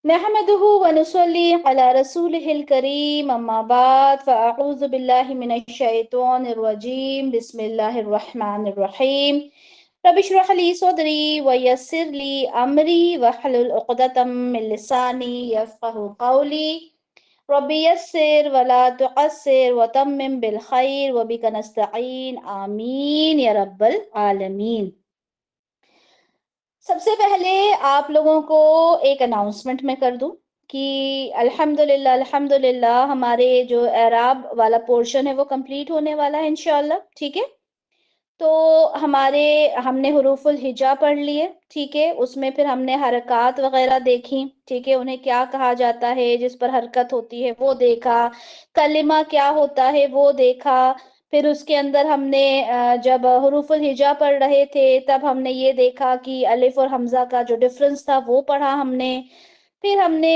नहमदुहु व नुसल्ली अला रसूलिहिल करीम अम्मा बाद फ़अऊज़ु बिल्लाहि मिनश शैतानिर रजीम बिस्मिल्लाहिर रहमानिर रहीम रब्बि इश्रह ली सदरी व यस्सिर ली अमरी वहलुल उक़दतम मिन लिसानी यफ़क़हू क़ौली रब्बि यस्सिर व ला तुअस्सिर व तम्मिम बिल खैर व बिका नस्तईन आमीन या रब्बल आलमीन। सबसे पहले आप लोगों को एक अनाउंसमेंट मैं कर दूं कि अल्हम्दुलिल्लाह अल्हम्दुलिल्लाह हमारे जो एराब वाला पोर्शन है वो कंप्लीट होने वाला है इंशाल्लाह। ठीक है, तो हमारे हमने हुरूफुल हिजा पढ़ लिए। ठीक है, उसमें फिर हमने हरकत वगैरह देखी। ठीक है, उन्हें क्या कहा जाता है जिस पर हरकत होती है वो देखा। कलिमा क्या होता है वो देखा। फिर उसके अंदर हमने जब हुरूफुल हिजा पढ़ रहे थे तब हमने ये देखा कि अलिफ और हमजा का जो डिफरेंस था वो पढ़ा हमने। फिर हमने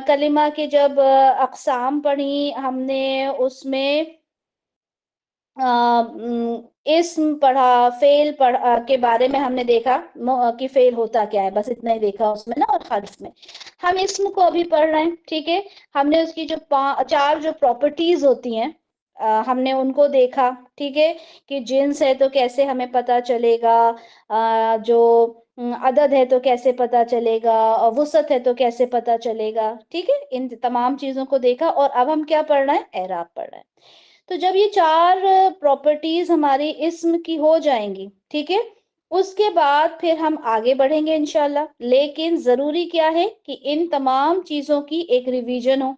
कलिमा के जब अक़साम पढ़ी हमने उसमें इस्म पढ़ा, फेल पढ़ा के बारे में हमने देखा कि फेल होता क्या है, बस इतना ही देखा उसमें ना। और हर्फ में हम इस्म को अभी पढ़ रहे हैं। ठीक है, हमने उसकी जो चार जो प्रॉपर्टीज होती हैं हमने उनको देखा। ठीक है, कि जिन्स है तो कैसे हमें पता चलेगा, जो अदद है तो कैसे पता चलेगा, और वसत है तो कैसे पता चलेगा। ठीक है, इन तमाम चीजों को देखा और अब हम क्या पढ़ रहे हैं, एराब पढ़ रहे हैं। तो जब ये चार प्रॉपर्टीज हमारी इस्म की हो जाएंगी, ठीक है, उसके बाद फिर हम आगे बढ़ेंगे इंशाल्लाह। लेकिन जरूरी क्या है कि इन तमाम चीजों की एक रिवीजन हो।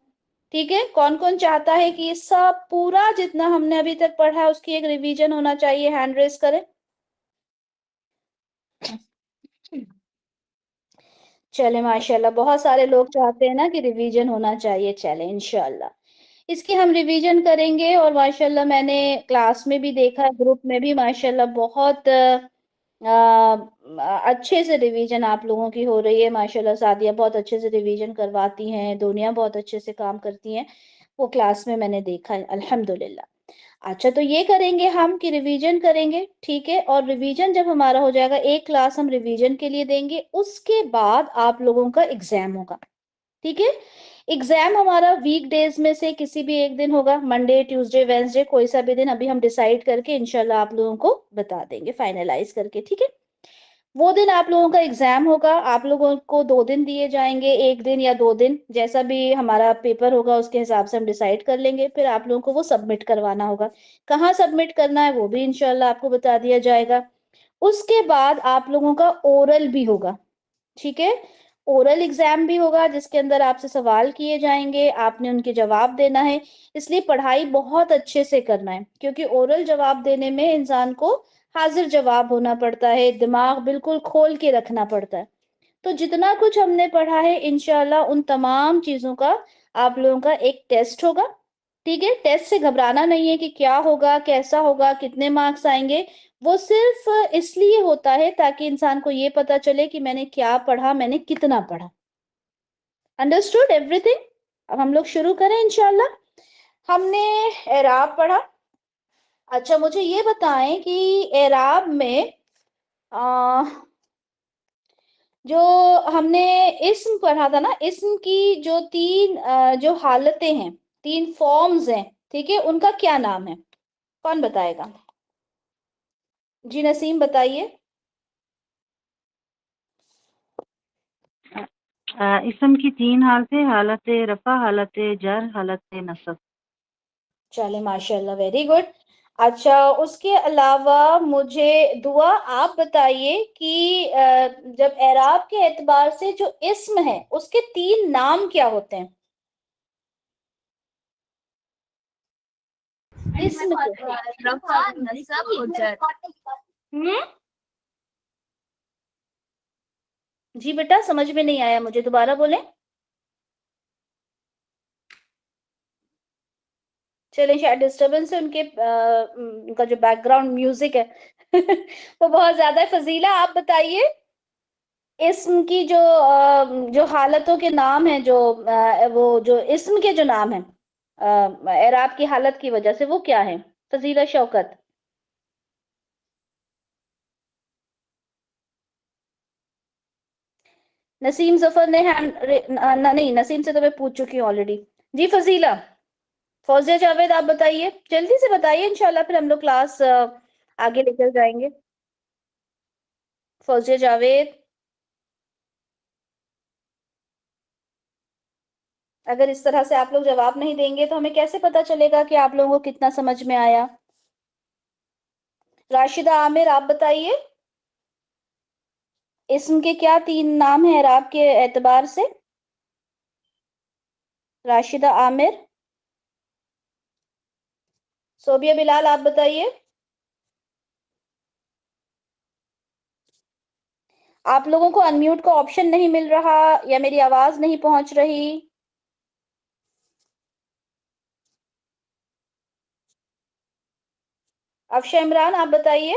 ठीक है, कौन कौन चाहता है कि ये सब पूरा जितना हमने अभी तक पढ़ा है उसकी एक रिवीजन होना चाहिए, हैंड रेस करें। चले माशाल्लाह, बहुत सारे लोग चाहते हैं ना कि रिवीजन होना चाहिए। चले इंशाल्लाह इसकी हम रिवीजन करेंगे। और माशाल्लाह मैंने क्लास में भी देखा, ग्रुप में भी माशाल्लाह बहुत अच्छे से रिवीजन आप लोगों की हो रही है। माशाल्लाह सादिया बहुत अच्छे से रिवीजन करवाती हैं, दुनिया बहुत अच्छे से काम करती हैं, वो क्लास में मैंने देखा है अल्हम्दुलिल्लाह। अच्छा, तो ये करेंगे हम कि रिवीजन करेंगे। ठीक है, और रिवीजन जब हमारा हो जाएगा, एक क्लास हम रिवीजन के लिए देंगे, उसके बाद आप लोगों का एग्जाम होगा। ठीक है, एग्जाम हमारा वीक डेज में से किसी भी एक दिन होगा, मंडे ट्यूसडे वेंसडे, कोई सा भी दिन अभी हम डिसाइड करके इंशाल्लाह आप लोगों को बता देंगे फाइनलाइज करके। ठीक है, वो दिन आप लोगों का एग्जाम होगा। आप लोगों को 2 दिन दिए जाएंगे, एक दिन या 2 दिन, जैसा भी हमारा पेपर होगा उसके हिसाब से हम डिसाइड कर लेंगे। फिर आप लोगों को वो सबमिट करवाना होगा। कहाँ सबमिट करना है वो भी इंशाल्लाह आपको बता दिया जाएगा। उसके बाद आप लोगों का ओरल भी होगा। ठीक है, ओरल एग्जाम भी होगा जिसके अंदर आपसे सवाल किए जाएंगे, आपने उनके जवाब देना है। इसलिए पढ़ाई बहुत अच्छे से करना है, क्योंकि ओरल जवाब देने में इंसान को हाजिर जवाब होना पड़ता है, दिमाग बिल्कुल खोल के रखना पड़ता है। तो जितना कुछ हमने पढ़ा है इंशाल्लाह उन तमाम चीजों का आप लोगों का एक टेस्ट होगा। ठीक है, टेस्ट से घबराना नहीं है कि क्या होगा, कैसा होगा, कितने मार्क्स आएंगे। वो सिर्फ इसलिए होता है ताकि इंसान को ये पता चले कि मैंने क्या पढ़ा, मैंने कितना पढ़ा। Understood everything. अब हम लोग शुरू करें इंशाल्लाह। हमने एराब पढ़ा। अच्छा, मुझे ये बताएं कि एराब में आ, जो हमने इस्म पढ़ा था ना, इस्म की जो तीन जो हालतें हैं, तीन फॉर्म्स हैं, ठीक है, उनका क्या नाम है, कौन बताएगा? जी नसीम बताइए। इसम की 3 हालतें, हालत रफ़ा, हालत जर, हालत नसब। चले माशाल्लाह, वेरी गुड। अच्छा, उसके अलावा मुझे दुआ आप बताइए कि जब एराब के एतबार से जो इस्म है उसके 3 नाम क्या होते हैं, इस्म के? रफा, नसब और जर। हम्म, जी बेटा समझ में नहीं आया मुझे, दोबारा बोलें। चलिए, शायद डिस्टरबेंस है उनके उनका जो बैकग्राउंड म्यूजिक है वो बहुत ज्यादा है। फजीला आप बताइए, इस्म की जो हालतों के नाम हैं, जो वो जो इस्म के जो नाम हैं एराब की हालत की वजह से, वो क्या है? फजीला शौकत। नसीम जफर ने नहीं, नसीम से तो मैं पूछ चुकी हूँ ऑलरेडी। जी फजीला, फौजिया जावेद आप बताइए, जल्दी से बताइए, इंशाल्लाह फिर हम लोग क्लास आगे लेकर जाएंगे। फौजिया जावेद, अगर इस तरह से आप लोग जवाब नहीं देंगे तो हमें कैसे पता चलेगा कि आप लोगों को कितना समझ में आया। राशिदा आमिर आप बताइए, इस्म के क्या 3 नाम हैं इराब के एतबार से? राशिदा आमिर। सोबिया बिलाल आप बताइए। आप लोगों को अनम्यूट का ऑप्शन नहीं मिल रहा या मेरी आवाज नहीं पहुंच रही? अफशा इमरान आप बताइए।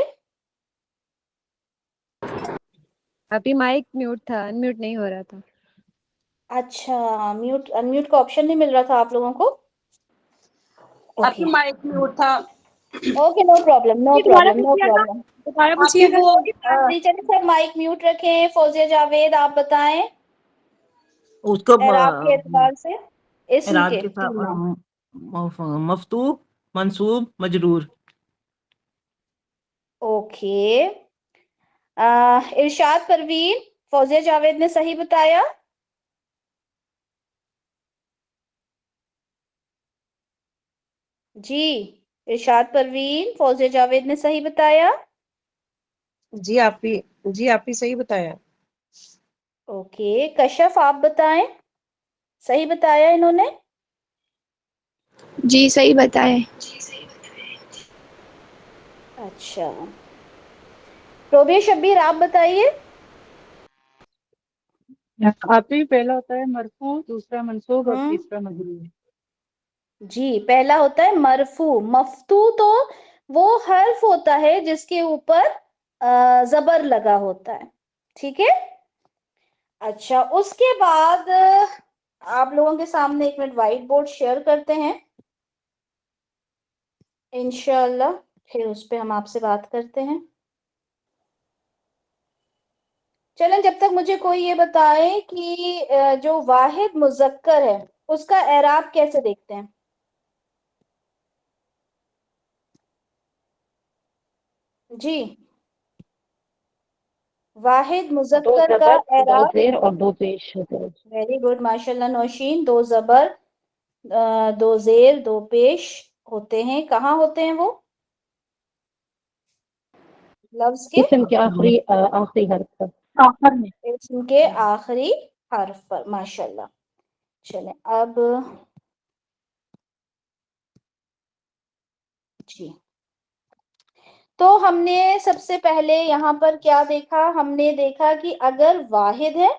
अभी माइक म्यूट था, अनम्यूट नहीं हो रहा था। अच्छा, अनम्यूट का ऑप्शन नहीं मिल रहा था आप लोगों को? आपकी माइक म्यूट था। Okay, no problem, no problem, no problem. आपकी वो टीचर सब माइक म्यूट रखें। फौजिया जावेद आप बताएं उसको एराब के एतबार से इस्म इराब के के 3 नाम। साथ मफ्तूह, मंसूब, मजरूर। ओके, इरशाद परवीन, फौजिया जावेद ने सही बताया। जी, इरशाद परवीन, फौजिया जावेद ने सही बताया। जी आप ही सही बताया। ओके, कशफ आप बताएं, सही बताया इन्होंने? जी सही बताए। अच्छा, रोबिया शब्बीर आप बताइए। आप ही पहला होता है मरफू, दूसरा मंसूब और हम्म, तीसरा मजरूर। जी, पहला होता है मरफू। मफ्तू तो वो हर्फ होता है जिसके ऊपर जबर लगा होता है, ठीक है। अच्छा, उसके बाद आप लोगों के सामने एक मिनट व्हाइट बोर्ड शेयर करते हैं इंशाल्लाह, फिर उस पे हम आपसे बात करते हैं। चलें, जब तक मुझे कोई ये बताए कि जो वाहिद मुजक्कर है उसका एराब कैसे देखते हैं? जी, वाहिद दो मुजक्कर का जबर, दो एराब। जेर और दो पेश होते हैं। वेरी गुड, माशाल्लाह नौशीन। 2 जबर, 2 जेर, 2 पेश होते हैं। कहाँ होते हैं वो लफ्ज के? इसम के आखिरी हर्फ पर, आखिर में। इसम के आखिरी हर्फ पर, माशाल्लाह। चलें अब, जी, तो हमने सबसे पहले यहाँ पर क्या देखा? हमने देखा कि अगर वाहिद है,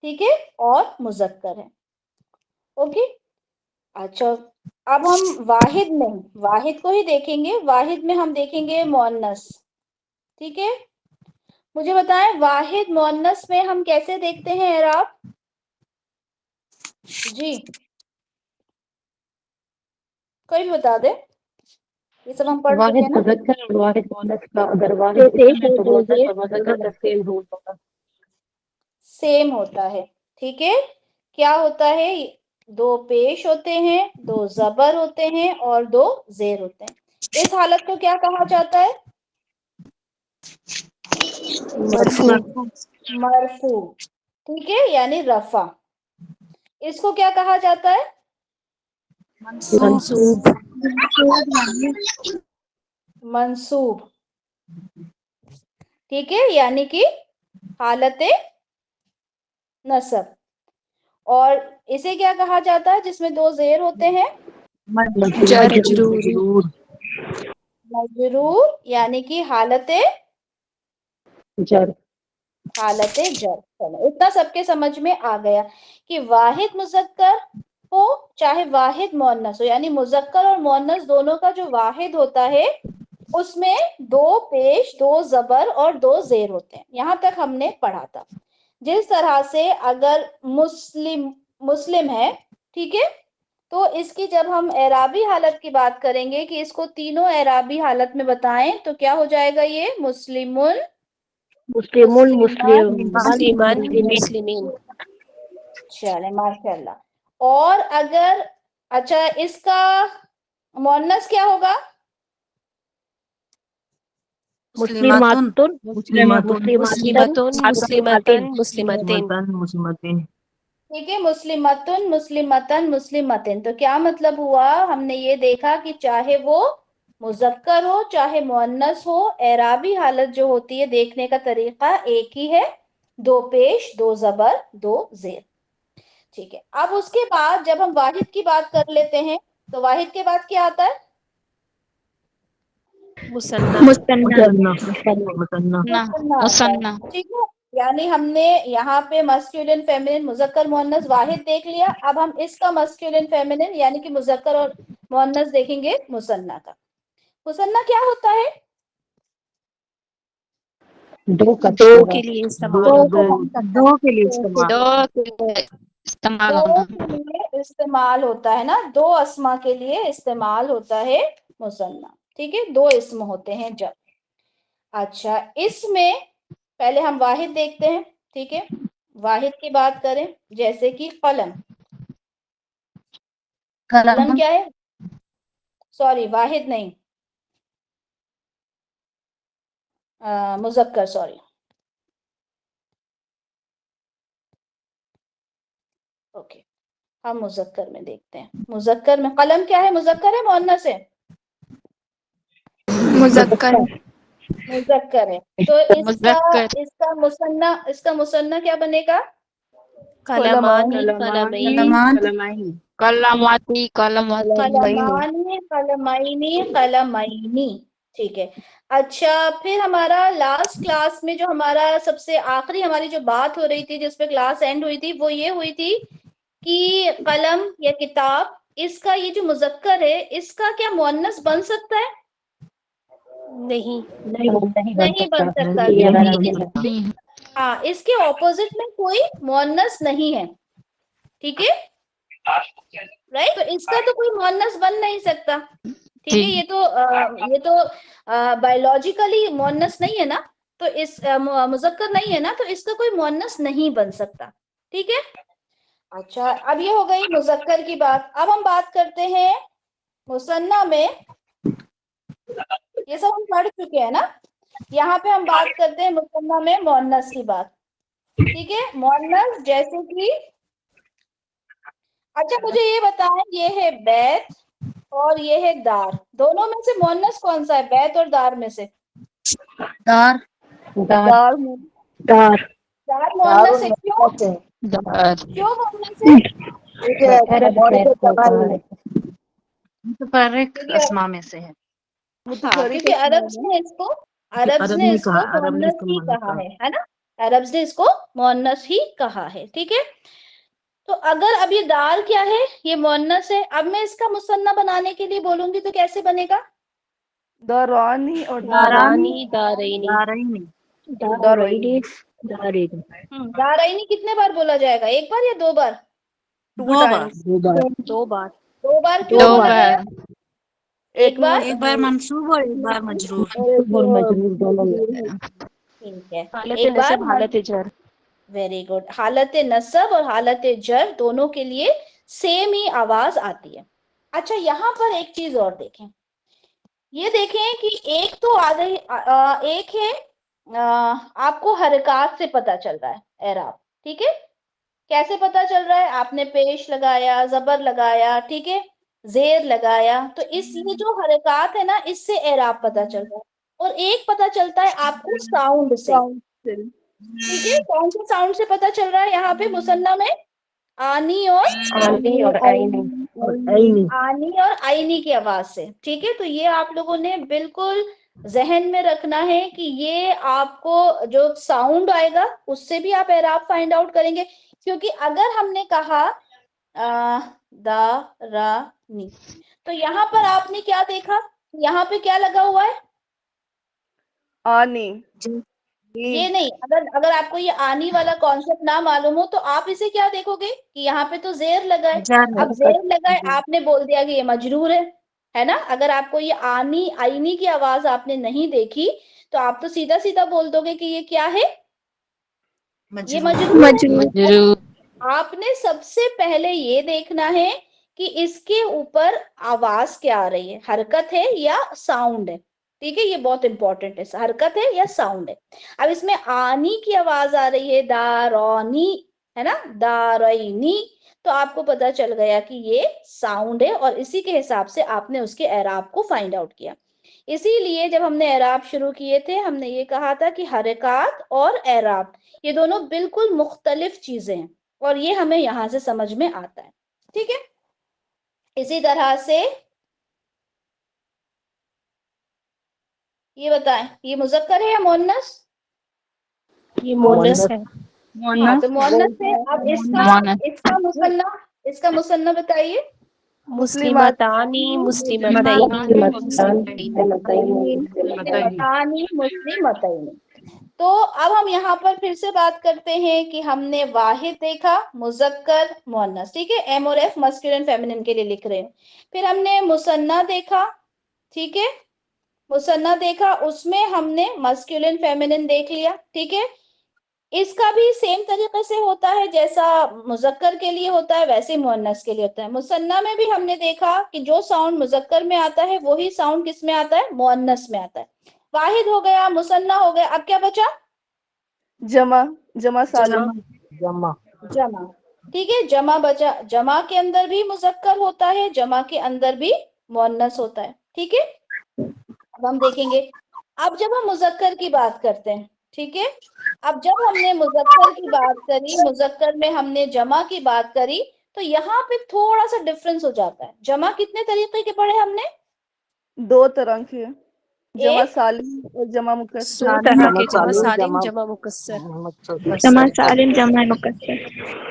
ठीक है, और मुजक्कर है, ओके। अच्छा, अब हम वाहिद में, वाहिद को ही देखेंगे। वाहिद में हम देखेंगे मुअन्नस, ठीक है। मुझे बताएं वाहिद मुअन्नस में हम कैसे देखते हैं एराब? जी, कोई भी बता दे, ये सब हम पढ़ चुके वाहिद हैं ना। मुज़क्कर और वाहिद मुअन्नस का अगर वाहिद इसम है तो मुअन्नस और मुज़क्कर का सेम रूल होगा। सेम होता है, ठीक है। क्या होता है? 2 पेश होते हैं, 2 जबर होते हैं और 2 जेर होते हैं। इस हालत को क्या कहा जाता है? मरफू। मरफू, ठीक है, यानी रफा। इसको क्या कहा जाता है? मंसूब। मंसूब, ठीक है, यानी कि हालत नसब। और इसे क्या कहा जाता है जिसमें 2 जेर होते हैं? मजरूर। मजरूर, यानी कि हालत जर। जर। चलो, इतना सबके समझ में आ गया कि वाहिद मुजक्कर हो चाहे वाहिद मुअन्नस हो, यानी मुजक्कर और मुअन्नस दोनों का जो वाहिद होता है उसमें 2 पेश, 2 जबर और 2 जेर होते हैं। यहां तक हमने पढ़ा था। जिस तरह से अगर मुस्लिम है, ठीक है, तो इसकी जब हम एराबी हालत की बात करेंगे कि इसको तीनों एराबी हालत में बताएं तो क्या हो जाएगा? ये मुस्लिमुन, मुस्लिमुन मुस्लिम मुस्लिमान मुस्लिमीन। चले माशाल्लाह। और अगर अच्छा इसका मुअन्नस क्या होगा? मुस्लिमातुन मुस्लिमातुन मुस्लिमतुन मुस्लिमतन मुस्लिमतिन। मुस्लिमतिन। ठीक है, मुस्लिमतुन मुस्लिमतन मुस्लिमतिन। तो क्या मतलब हुआ? हमने ये देखा कि चाहे वो मुज़क्कर हो चाहे मुअन्नस हो, एराबी हालत जो होती है देखने का तरीका एक ही है, दो पेश दो जबर दो जेर। ठीक है, अब उसके बाद जब हम वाहिद की बात कर लेते हैं तो वाहिद के बाद क्या आता है? मुसन्ना मुसन्ना मुसन्ना मुसन्ना आता है। ठीक है, यानी हमने यहाँ पे मस्कुलिन फेमिनिन मुज़क्कर मुअन्नस वाहिद देख लिया। अब हम इसका मस्कुलिन फेमिनिन यानी कि मुज़क्कर और मुअन्नस देखेंगे मुसन्ना का। मुसन्ना क्या होता है? दो के लिए इस्तेमाल दो होता है। दो के लिए इस्तेमाल। इस्तेमाल दो होना। के लिए इस्तेमाल होता है ना, दो अस्मा के लिए इस्तेमाल होता है मुसन्ना। ठीक है, दो इस्म होते हैं जब। अच्छा, इसमें पहले हम वाहिद देखते हैं। ठीक है, वाहिद की बात करें जैसे कि कलम। कलम क्या है? सॉरी, वाहिद नहीं, मुज़क्कर, सॉरी। ओके, हम मुज़क्कर में देखते हैं। मुज़क्कर में कलम क्या है? मुज़क्कर है मुअन्नस है? मुज़क्कर मुज़क्कर है। तो इसका मुसन्ना क्या बनेगा? कलमानी कलमैनी कलमाती कलमाती कलमानी कलमैनी कलमैनी। ठीक है। अच्छा, फिर हमारा लास्ट क्लास में जो हमारा सबसे आखिरी हमारी जो बात हो रही थी, जिस पे क्लास एंड हुई थी, वो ये हुई थी कि कलम या किताब, इसका ये जो मुज़क्कर है इसका क्या मुअन्नस बन सकता है? नहीं नहीं बन सकता। हाँ, इसके ऑपोजिट में कोई मुअन्नस नहीं है। ठीक है, राइट। तो इसका तो कोई मुअन्नस बन नहीं सकता। ठीक है, ये तो बायोलॉजिकली मुअन्नस नहीं है ना, तो इस मुज़क्कर नहीं है ना, तो इसका कोई मुअन्नस नहीं बन सकता। ठीक है। अच्छा, अब ये हो गई मुज़क्कर की बात। अब हम बात करते हैं मुसन्ना में। ये सब हम पढ़ चुके हैं ना। यहाँ पे हम बात करते हैं मुसन्ना में मुअन्नस की बात। ठीक है, मुअन्नस जैसे कि, अच्छा मुझे ये बताएं, ये है बैत और ये है दार, दोनों में से मुअन्नस कौन सा है, बैत और दार में से? दार दार मुअन्नस है। क्यों क्यों मुअन्नस है? मुतफर्रिक अस्मा में से है। हाँ, क्योंकि अरब्स ने इसको मुअन्नस ही कहा है ना। अरब्स ने इसको मुअन्नस ही कहा है। ठीक है, तो अगर अब ये दार क्या है, ये मुअन्नस है, अब मैं इसका मुसन्ना बनाने के लिए बोलूंगी तो कैसे बनेगा? दारानी और दारानी दारैनी। दारैनी कितने बार बोला जाएगा, एक बार या दो बार? दो बार। दो बार क्यों बोला जाएगा? एक बार मंसूब और एक बार मजरूर। ठीक है, हालत एक बार। नसब हालत जर। Very good. हालत नसब और हालत जर दोनों के लिए सेम ही आवाज आती है। अच्छा, यहाँ पर एक चीज और देखें, ये देखें कि एक तो आ गई, एक है आपको हरकत से पता चल रहा है एराब। ठीक है, कैसे पता चल रहा है? आपने पेश लगाया, जबर लगाया, ठीक है, जेर लगाया, तो इसलिए जो हरकत है ना, इससे एराब पता चल रहा है। और एक पता चलता है आपको साउंड से। ठीक है, कौन से साउंड से पता चल रहा है यहाँ पे मुसन्ना में? आनी और आईनी की आवाज से। ठीक है, तो ये आप लोगों ने बिल्कुल जहन में रखना है कि ये आपको जो साउंड आएगा उससे भी आप एराब फाइंड आउट करेंगे। क्योंकि अगर हमने कहा दा रा नी, तो यहाँ पर आपने क्या देखा, यहाँ पे क्या लगा हुआ है? आनी। ये नहीं, अगर आपको ये आनी वाला कॉन्सेप्ट ना मालूम हो तो आप इसे क्या देखोगे कि यहाँ पे तो जेर लगा है। अब जेर लगा है, आपने बोल दिया कि ये मजरूर है ना। अगर आपको ये आनी आईनी की आवाज आपने नहीं देखी तो आप तो सीधा सीधा बोल दोगे कि ये क्या है, ये मजरूर। आपने सबसे पहले ये देखना है कि इसके ऊपर आवाज क्या आ रही है, हरकत है या साउंड है। ठीक है, ये बहुत इंपॉर्टेंट है, हरकत है या साउंड है। अब इसमें आनी की आवाज आ रही है, दारौनी है ना, दारैनी, तो आपको पता चल गया कि ये साउंड है और इसी के हिसाब से आपने उसके एराब को फाइंड आउट किया। इसीलिए जब हमने एराब शुरू किए थे हमने ये कहा था कि हरकत और एराब ये दोनों बिल्कुल मुख्तलिफ चीजें हैं और ये हमें यहां से समझ में आता है। ठीक है, इसी तरह से ये बताएं, ये मुज़क्कर है या मुअन्नस? ये मोनस है। हाँ, तो मुअन्नस है। अब इसका मुसन्ना बताइए। मुस्लिमतानी मुस्लिमतैनी मुस्लिमतानी मुस्लिमतैनी। तो अब हम यहाँ पर फिर से बात करते हैं कि हमने वाहिद देखा, मुज़क्कर, मुअन्नस। ठीक है, एम और एफ मस्कुलिन फेमिनिन के लिए लिख रहे हैं। फिर हमने मुसन्ना देखा, ठीक है, मुसन्ना देखा, उसमें हमने मस्कुलिन फेमिनिन देख लिया। ठीक है, इसका भी सेम तरीके से होता है जैसा मुज़क्कर के लिए होता है वैसे मुअन्नस के लिए होता है। मुसन्ना में भी हमने देखा कि जो साउंड मुज़क्कर में आता है वही साउंड किस में आता है, मुअन्नस में आता है। वाहिद हो गया, मुसन्ना हो गया, अब क्या बचा? जमा, जमा सालिम, जमा। ठीक है, जमा बचा। जमा के अंदर भी मुज़क्कर होता है, जमा के अंदर भी मुअन्नस होता है। ठीक है, अब हम देखेंगे। अब जब हम मुज़क्कर की बात करते हैं, ठीक है, अब जब हमने मुज़क्कर की बात करी, मुज़क्कर में हमने जमा की बात करी, तो यहाँ पे थोड़ा सा डिफरेंस हो जाता है। जमा कितने तरीके के पढ़े हमने? 2 तरह के, जमा एक सालिम और जमा मुकस्सर। 2 तरह के, जमा सालिम जमा मुकस्सर। जमा सालिम जमा मुकस्सर।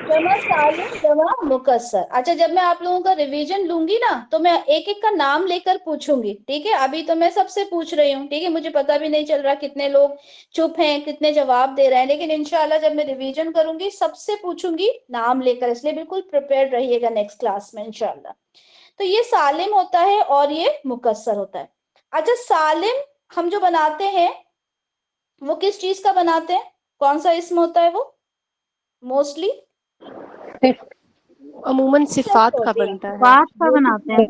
जमा सालिम जमा मुकस्सर। अच्छा, जब मैं आप लोगों का रिवीजन लूंगी ना तो मैं एक एक का नाम लेकर पूछूंगी। ठीक है, अभी तो मैं सबसे पूछ रही हूँ। ठीक है, मुझे पता भी नहीं चल रहा कितने लोग चुप हैं, कितने जवाब दे रहे हैं, लेकिन इंशाल्लाह जब मैं रिवीजन करूंगी सबसे पूछूंगी नाम लेकर, इसलिए बिल्कुल प्रिपेयर्ड रहिएगा नेक्स्ट क्लास में इंशाल्लाह। तो ये सालिम होता है और ये मुकस्सर होता है। अच्छा, सालिम हम जो बनाते हैं वो किस चीज का बनाते हैं, कौन सा इसम होता है वो? मोस्टली अमूमन सिफात का बनता है। बात का बनाते हैं।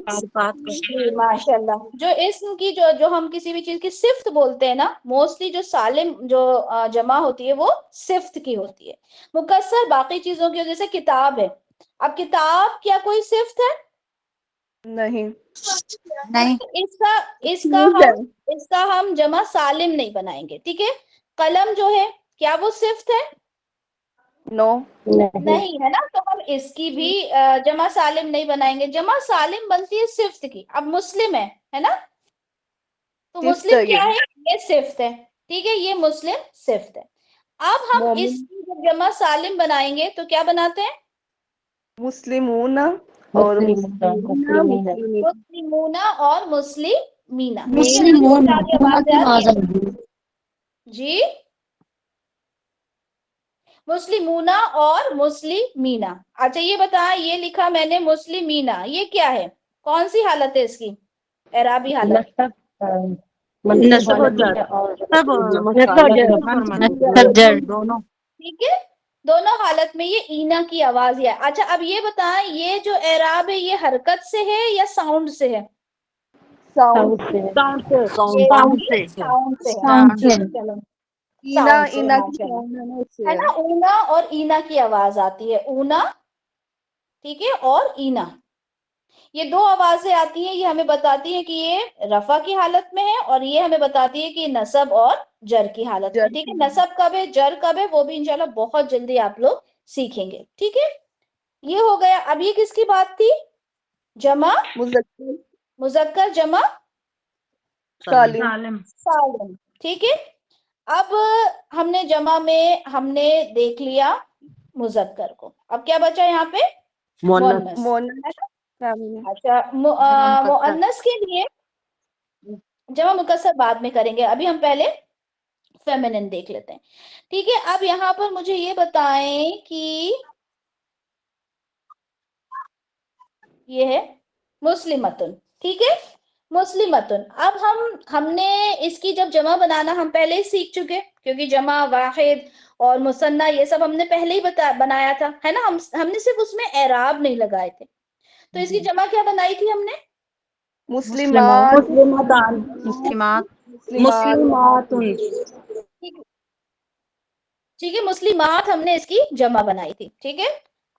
जी माशाल्लाह। जो इसम की जो जो हम किसी भी चीज की सिफ्त बोलते हैं ना, मोस्टली जो सालिम जो जमा होती है वो सिफ्त की होती है। मुकस्सर बाकी चीजों की, जैसे किताब है। अब किताब क्या कोई सिफ्त है? नहीं, इसका हम जमा सालिम नहीं बनाएंगे। ठीक है, कलम जो है क्या वो सिफ्त है? नो, नहीं है ना, तो हम इसकी भी जमा सालिम नहीं बनाएंगे। जमा सालिम बनती है सिफ्त की। अब मुस्लिम है ना, तो मुस्लिम क्या है? ये सिफ्त है। ठीक है, ये मुस्लिम सिफ्त है। अब हम इसकी जब जमा सालिम बनाएंगे तो क्या बनाते हैं? मुस्लिमूना और मुस्लिमूना और मुस्लिमीना। जी, मुस्लिमूना और मुस्लिमीना। अच्छा, ये बता, ये लिखा मैंने मुस्लिमीना, ये क्या है, कौन सी हालत है इसकी, एराबी हालत? ठीक है, दोनों हालत में ये ईना की आवाज है। अच्छा, अब ये बताएं, ये जो एराब है ये हरकत से है या साउंड से है? साउंड से। चलो, ईना, साउंड से, ईना की माशाल्लाह, साउंड है ना, उससे है ना, ऊना और ईना की आवाज आती है, ऊना, ठीक है, और ईना, ये दो आवाजें आती हैं। ये हमें बताती है कि ये रफा की हालत में है और ये हमें बताती है कि नसब और जर की हालत में। ठीक है, नसब कब है, जर कब है, वो भी इंशाल्लाह बहुत जल्दी आप लोग सीखेंगे। ठीक है, ये हो गया। अब ये किसकी बात थी, जमा मुज़क्कर जमा सालिम। सालिम। ठीक है, अब हमने जमा में हमने देख लिया मुज़क्कर को, अब क्या बचा यहाँ पे, मुअन्नस। अच्छा, मुअन्नस के लिए जमा मुकस्सर बाद में करेंगे, अभी हम पहले फेमिनिन देख लेते हैं। ठीक है, अब यहाँ पर मुझे ये बताएं कि ये है मुस्लिमतुन। ठीक है, मुस्लिमतुन। अब हमने इसकी जब जमा बनाना हम पहले ही सीख चुके, क्योंकि जमा वाहिद और मुसन्ना ये सब हमने पहले ही बनाया था, है ना। हमने सिर्फ उसमें एराब नहीं लगाए थे। तो इसकी जमा क्या बनाई थी हमने? मुस्लिमात, मुस्लिमात, मुस्लिमातुन। ठीक है, मुस्लिमात हमने इसकी जमा बनाई थी। ठीक है,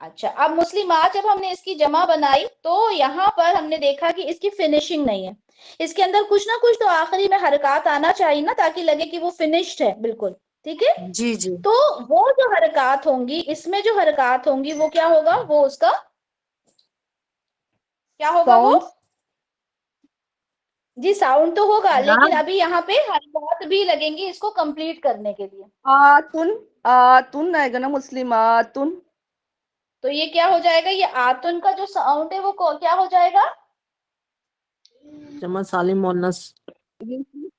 अच्छा, अब मुस्लिमात जब हमने इसकी जमा बनाई तो यहाँ पर हमने देखा कि इसकी फिनिशिंग नहीं है। इसके अंदर कुछ ना कुछ तो आखिरी में हरकत आना चाहिए ना, ताकि लगे कि वो फिनिश्ड है बिल्कुल। ठीक है जी जी, तो वो जो हरकत होंगी, इसमें जो हरकत होंगी वो क्या होगा, वो उसका क्या होगा? वो साउंड, जी साउंड तो होगा, लेकिन अभी यहाँ पे हरकत भी लगेंगी इसको कंप्लीट करने के लिए। आतुन, आतुन आएगा ना, मुस्लिमातुन। तो ये क्या हो जाएगा, ये आतुन का जो साउंड है वो क्या हो जाएगा? जमा सालिम मोनस।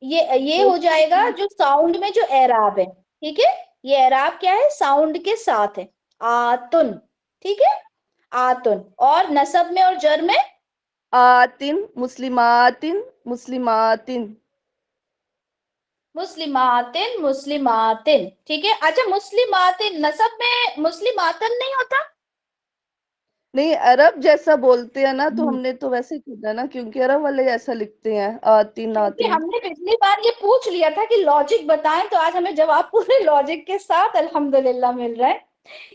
ये हो जाएगा जो साउंड में जो एराब है। ठीक है, ये एराब क्या है, साउंड के साथ है, आतुन। ठीक है, आतुन। और नसब में और जर में आतिन, मुस्लिमातिन, मुस्लिमातिन। मुस्लिमातिन, मुस्लिमातिन। ठीक है, अच्छा, मुस्लिमातिन नसब में मुस्लिमातन नहीं होता? नहीं, अरब जैसा बोलते हैं ना, तो हमने तो वैसे ही किया ना, क्योंकि अरब वाले ऐसा लिखते हैं, आतिन क्योंकि आतिन। हमने पिछली बार ये पूछ लिया था कि लॉजिक बताएं, तो आज हमें जवाब पूरे लॉजिक के साथ अल्हम्दुलिल्लाह मिल रहा है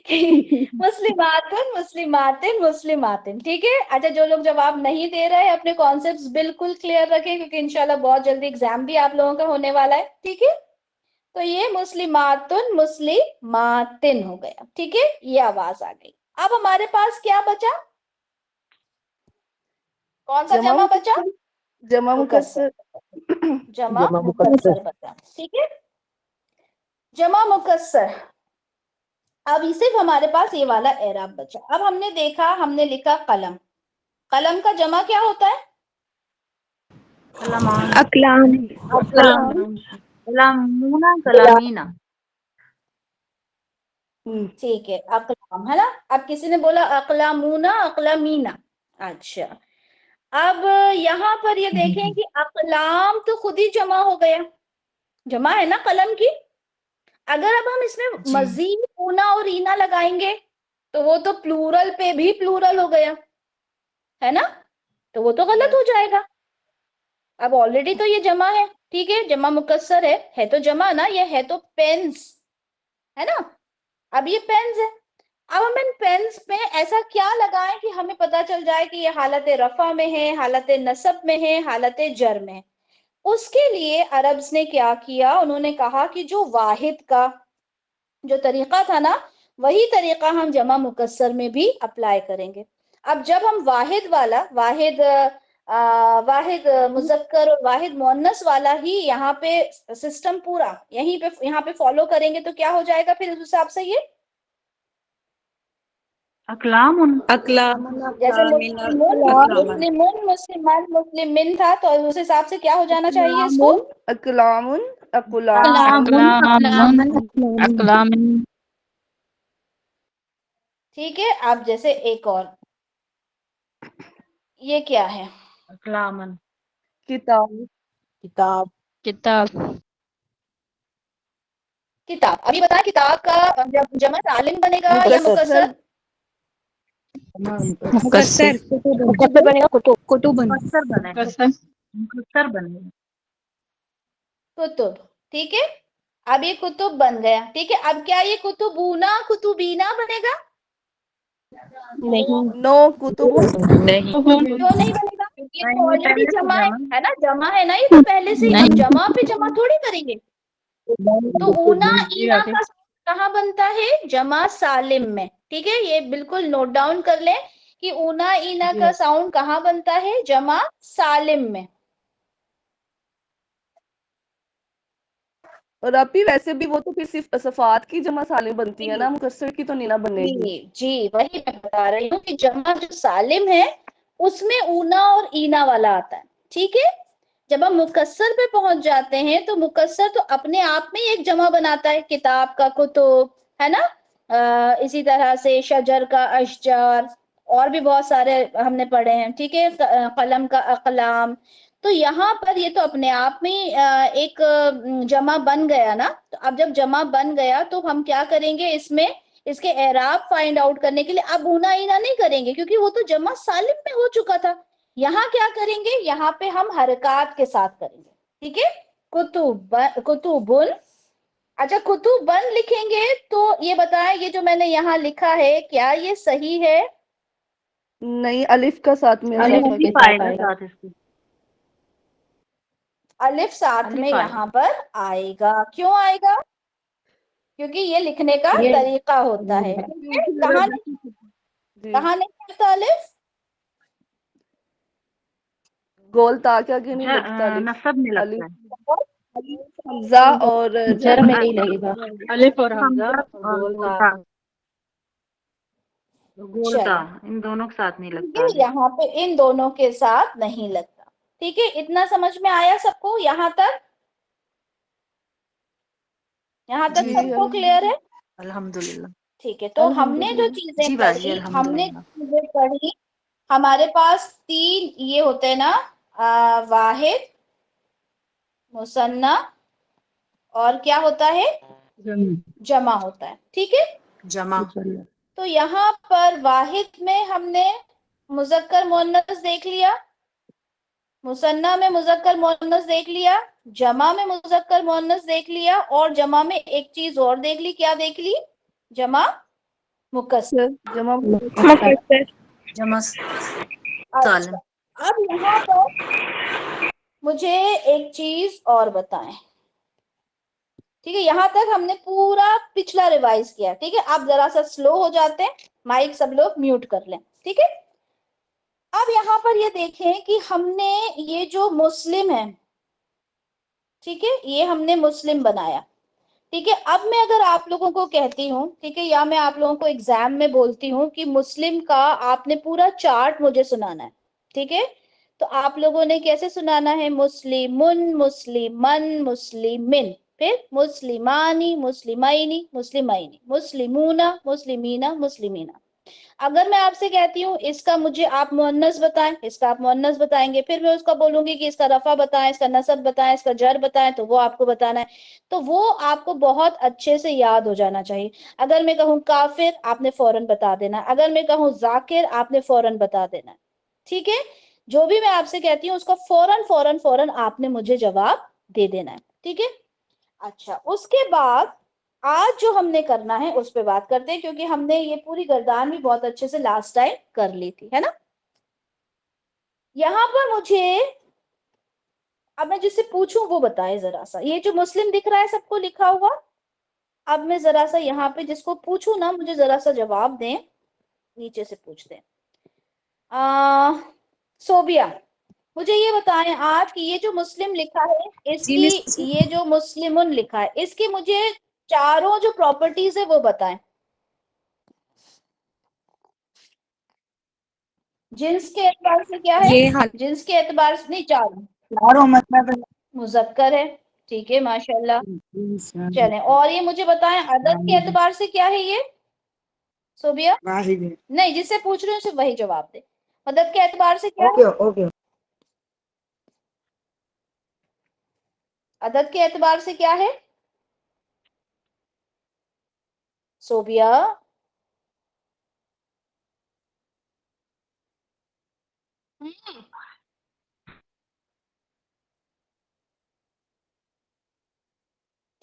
कि मुस्लिमातिन, मुस्लिमातिन, मुस्लिमातिन। ठीक है, अच्छा, जो लोग जवाब नहीं दे रहे हैं अपने कॉन्सेप्ट्स बिल्कुल क्लियर रखें, क्योंकि इंशाल्लाह बहुत जल्दी एग्जाम भी आप लोगों का होने वाला है। ठीक है, तो ये मुस्लिमातुन, मुस्लिमातिन हो गया। ठीक है, ये आवाज आ गई। अब हमारे पास क्या बचा, कौन सा जमा बचा? जमा मुकस्सर। जमा मुकस्सर बचा। ठीक है, जमा मुकस्सर। अब सिर्फ हमारे पास ये वाला एराब बचा। अब हमने देखा, हमने लिखा कलम। कलम का जमा क्या होता है? अकलाम। कलामुना, कलामीना। ठीक है, अकलाम, है ना। अब किसी ने बोला अकलामुना, अकलामीना। अच्छा, अब यहाँ पर ये देखें कि अकलाम तो खुद ही जमा हो गया, जमा है ना कलम की। अगर अब हम इसमें मजीद ऊना और ईना लगाएंगे तो वो तो प्लूरल पे भी प्लूरल हो गया, है ना, तो वो तो गलत हो जाएगा। अब ऑलरेडी तो ये जमा है, ठीक है, जमा मुकस्सर है तो जमा ना, ये है तो पेन्स, है ना। अब ये पेन्स है, अब हम इन पेन्स में ऐसा क्या लगाएं कि हमें पता चल जाए कि ये हालत रफा में है, हालत नसब में है, हालत जर में है। उसके लिए अरब्स ने क्या किया, उन्होंने कहा कि जो वाहिद का जो तरीका था ना, वही तरीका हम जमा मुकस्सर में भी अप्लाई करेंगे। अब जब हम वाहिद वाला, वाहिद मुजक्कर और वाहिद मुअन्नस वाला ही यहाँ पे सिस्टम पूरा यहाँ पे फॉलो करेंगे तो क्या हो जाएगा फिर उस हिसाब से? ये अकलामुन, जैसे मुस्लिमुन, मुस्लिमान, मुस्लिमिन था, तो उस हिसाब से क्या हो जाना चाहिए इसको? अकलामुन, अकलाम। ठीक है, अब जैसे एक और, ये क्या है? अकलामन, किताब, किताब, किताब, किताब। अभी बता, किताब का जब जमा सालिम बनेगा या मुकस्सर? मुकस्सर। बनेगा कुतुब, कुतुबन। मुकस्सर बनेगा। कुतुब। ठीक है, अब ये कुतुब बन गया। ठीक है, अब क्या ये कुतुबूना, कुतुबीना बनेगा? नहीं, नो कुतुबुन। क्यों नहीं बनेगा? ये तो ऑलरेडी जमा है ना, जमा है ना, ये तो पहले से ही। हम जमा पे जमा थोड़ी करेंगे। तो ऊना ईना का कहाँ बनता है? जमा सालिम में। ठीक है, ये बिल्कुल नोट डाउन कर लें कि ऊना ईना का साउंड कहाँ बनता है? जमा सालिम में। और अभी वैसे भी वो तो फिर सिर्फ सफात की जमा सालिम बनती है ना, मुकस्सर की तो नहीं ना बनेगी। जी, वही मैं बता रही हूँ कि जमा जो सालिम है उसमें ऊना और ईना वाला आता है। ठीक है, जब हम मुकस्सर पे पहुंच जाते हैं तो मुकस्सर तो अपने आप में एक जमा बनाता है, किताब का कुतुब, है ना। इसी तरह से शजर का अशजार, और भी बहुत सारे हमने पढ़े हैं। ठीक है, कलम का अकलाम। तो यहाँ पर ये तो अपने आप में एक जमा बन गया ना। तो अब जब जमा बन गया तो हम क्या करेंगे, इसमें इसके एराब फाइंड आउट करने के लिए अब ऊना ईना नहीं करेंगे, क्योंकि वो तो जमा सालिम में हो चुका था। यहाँ क्या करेंगे, यहाँ पे हम हरकत के साथ करेंगे, ठीक है। कुतुबुन, अच्छा कुतुबन लिखेंगे तो ये बताएं, ये जो मैंने यहाँ लिखा है क्या ये सही है? नहीं, अलिफ का साथ में अलिफ इजाफा के किया। साथ आएगा। साथ इसके अलिफ साथ अलिफ में आएगा। यहाँ पर आएगा। क्यों आएगा? क्योंकि ये लिखने का ये- तरीका होता है। कहाँ जी, कहाँ नहीं आता अलिफ? गोल ता के आगे नहीं लगता अलिफ। नसब में लगता है। अलिफ हमजा और जर में नहीं लगेगा। अलिफ और हमजा हमजा और और गोल ता। गोलता, गोलता चलो, इन दोनों के साथ नहीं ठीक लगता है, अलिफ। यहाँ पे इन दोनों के साथ नहीं लगता। ठीक है, इतना समझ में आया सबको यहाँ तक? यहाँ तक जी, सबको क्लियर है? अल्हम्दुलिल्लाह। ठीक है, तो हमने जो चीजें जी बाजी, पढ़ी, हमने अल्हम्दुलिल्लाह। चीजें पढ़ी, हमारे पास तीन ये होते हैं ना, वाहिद, मुसन्ना और क्या होता है, जमा होता है। ठीक है, जमा, तो यहाँ पर वाहिद में हमने मुज़क्कर मुअन्नस देख लिया, मुसन्ना में मुज़क्कर मुअन्नस देख लिया, जमा में मुज़क्कर मुअन्नस देख लिया, और जमा में एक चीज और देख ली। क्या देख ली? जमा मुकस्सर। जमा मुकस्सर। जमा अच्छा, सालिम। अब यहाँ पर मुझे एक चीज और बताएं। ठीक है, यहाँ तक हमने पूरा पिछला रिवाइज किया। ठीक है, आप जरा सा स्लो हो जाते हैं, माइक सब लोग म्यूट कर लें। ठीक है, अब यहाँ पर ये देखें कि हमने ये जो मुस्लिम है, ठीक है, ये हमने मुस्लिम बनाया। ठीक है, अब मैं अगर आप लोगों को कहती हूँ, ठीक है, या मैं आप लोगों को एग्जाम में बोलती हूँ कि मुस्लिम का आपने पूरा चार्ट मुझे सुनाना है, ठीक है, तो आप लोगों ने कैसे सुनाना है? मुस्लिमुन, मुस्लिमन, मुस्लिमिन, फिर मुस्लिमानी, मुस्लिमाइनी, मुस्लिमाइनी, मुस्लिमूना, मुस्लिमीना, मुस्लिमीना। अगर मैं आपसे कहती हूँ इसका मुझे आप मुअन्नस बताएं, इसका आप मुअन्नस बताएंगे, फिर मैं उसका बोलूंगी कि इसका रफा बताएं, इसका नसब बताएं, इसका जर बताएं, तो वो आपको बताना है। तो वो आपको बहुत अच्छे से याद हो जाना चाहिए। अगर मैं कहूँ काफिर, आपने फौरन बता देना है। अगर मैं कहूँ जाकिर, आपने फौरन बता देना है। ठीक है, जो भी मैं आपसे कहती हूँ उसका फौरन फौरन फौरन आपने मुझे जवाब दे देना है। ठीक है, अच्छा, उसके बाद आज जो हमने करना है उस पे बात करते हैं, क्योंकि हमने ये पूरी गर्दान भी बहुत अच्छे से लास्ट टाइम कर ली थी, है ना। यहाँ पर मुझे, अब मैं जिससे पूछूं वो बताए जरा सा, ये जो मुस्लिम दिख रहा है सबको लिखा हुआ, अब मैं जरा सा यहाँ पे जिसको पूछूं ना, मुझे जरा सा जवाब दें, नीचे से पूछते हैं। सोबिया, मुझे ये बताएं आप कि ये जो मुस्लिम लिखा है, इसकी ये जो मुस्लिमुन लिखा है, इसकी मुझे चारों जो प्रॉपर्टीज है वो बताएं। जिन्स के एतबार से क्या है? जिन्स के एतबार से नहीं, चारों मुजक्कर है। ठीक है, माशाल्लाह। चलें, और ये मुझे बताएं अदद के एतबार से क्या है ये? सोबिया, नहीं, जिससे पूछ रही हूँ सिर्फ वही जवाब दे। अदद के एतबार से क्या है? अदद के एतबार से क्या है सोबिया?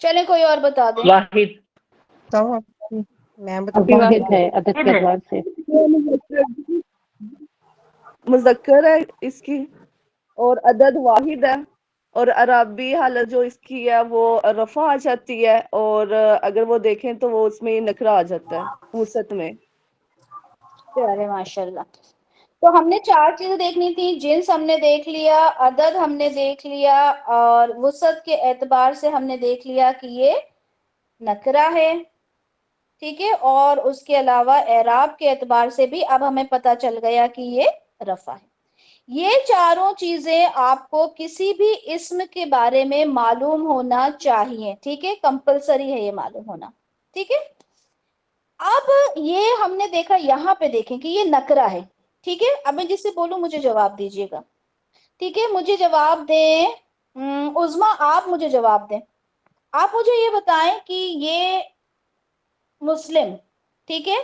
चले, कोई और बता दे। वाहिद। मैं वाहिद है अदद के एतबार से। मुज़क्कर है इसकी, और अदद वाहिद है, और अरबी हालत जो इसकी है वो रफा आ जाती है, और अगर वो देखें तो वो उसमें नकरा आ जाता है वसत में। अरे माशाल्लाह। तो हमने चार चीजें देखनी थी। जिन्स हमने देख लिया, अदद हमने देख लिया, और वसत के एतबार से हमने देख लिया कि ये नकरा है। ठीक है, और उसके अलावा एराब के एतबार से भी अब हमें पता चल गया कि ये रफा है। ये चारों चीजें आपको किसी भी इस्म के बारे में मालूम होना चाहिए। ठीक है, कंपलसरी है ये मालूम होना। ठीक है, अब ये हमने देखा, यहाँ पे देखें कि ये नकरा है। ठीक है, अब मैं जिससे बोलूं मुझे जवाब दीजिएगा। ٹھیک ہے, مجھے جواب دیں. عظما آپ مجھے جواب دیں. آپ مجھے یہ بتائیں کہ یہ مسلم, ٹھیک ہے,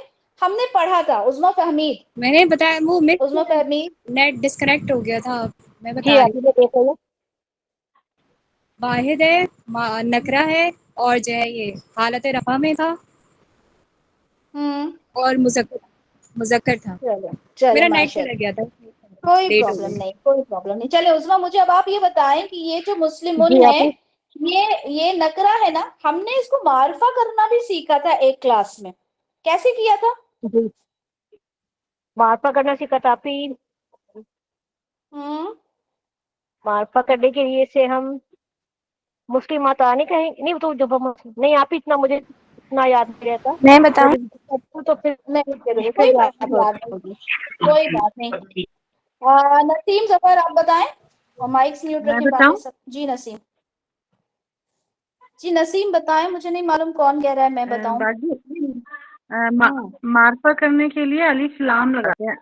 ہم نے پڑھا تھا. عظما فہمید, میں نے بتایا وہ عظما فہمید. نیٹ ڈسکنیکٹ ہو گیا تھا. میں جی بتا رہی آپ مجھے دیکھو. ہوں. واحد ہے, نکرہ ہے, اور جو ہے یہ حالت رفع میں تھا, اور مذکر تھا. چلے میرا نیٹ ماشاء چلا اللہ, گیا تھا, کوئی لیٹ ہو پرابلم گئی. نہیں, کوئی پرابلم نہیں. چلے عظما مجھے اب آپ یہ بتائیں کہ یہ جو مسلمن جی ہے, آپ یہ نکرہ ہے نا, ہم نے اس کو معرفہ کرنا بھی سیکھا تھا ایک کلاس میں. کیسے کیا تھا؟ جی معرفہ کرنا سیکھا تھا آپ ہی. معرفہ کرنے کے لیے سے ہم مسلمات نہیں کہیں, نہیں تو جب نہیں آپ ہی اتنا مجھے اتنا یاد نہیں رہتا میں بتاؤں. تو پھر نہیں, پھر کوئی بات یاد نہیں, یاد ہوگی, کوئی بات نہیں. نسیم ظفر آپ بتائیں, اور مائکس میوٹ میں رکھیں باقی بتاؤں. سب. جی نسیم, جی نسیم بتائیں, مجھے نہیں معلوم کون کہہ رہا ہے, میں بتاؤں. باجی معرفہ کرنے کے لیے الف لام لگاتے ہیں.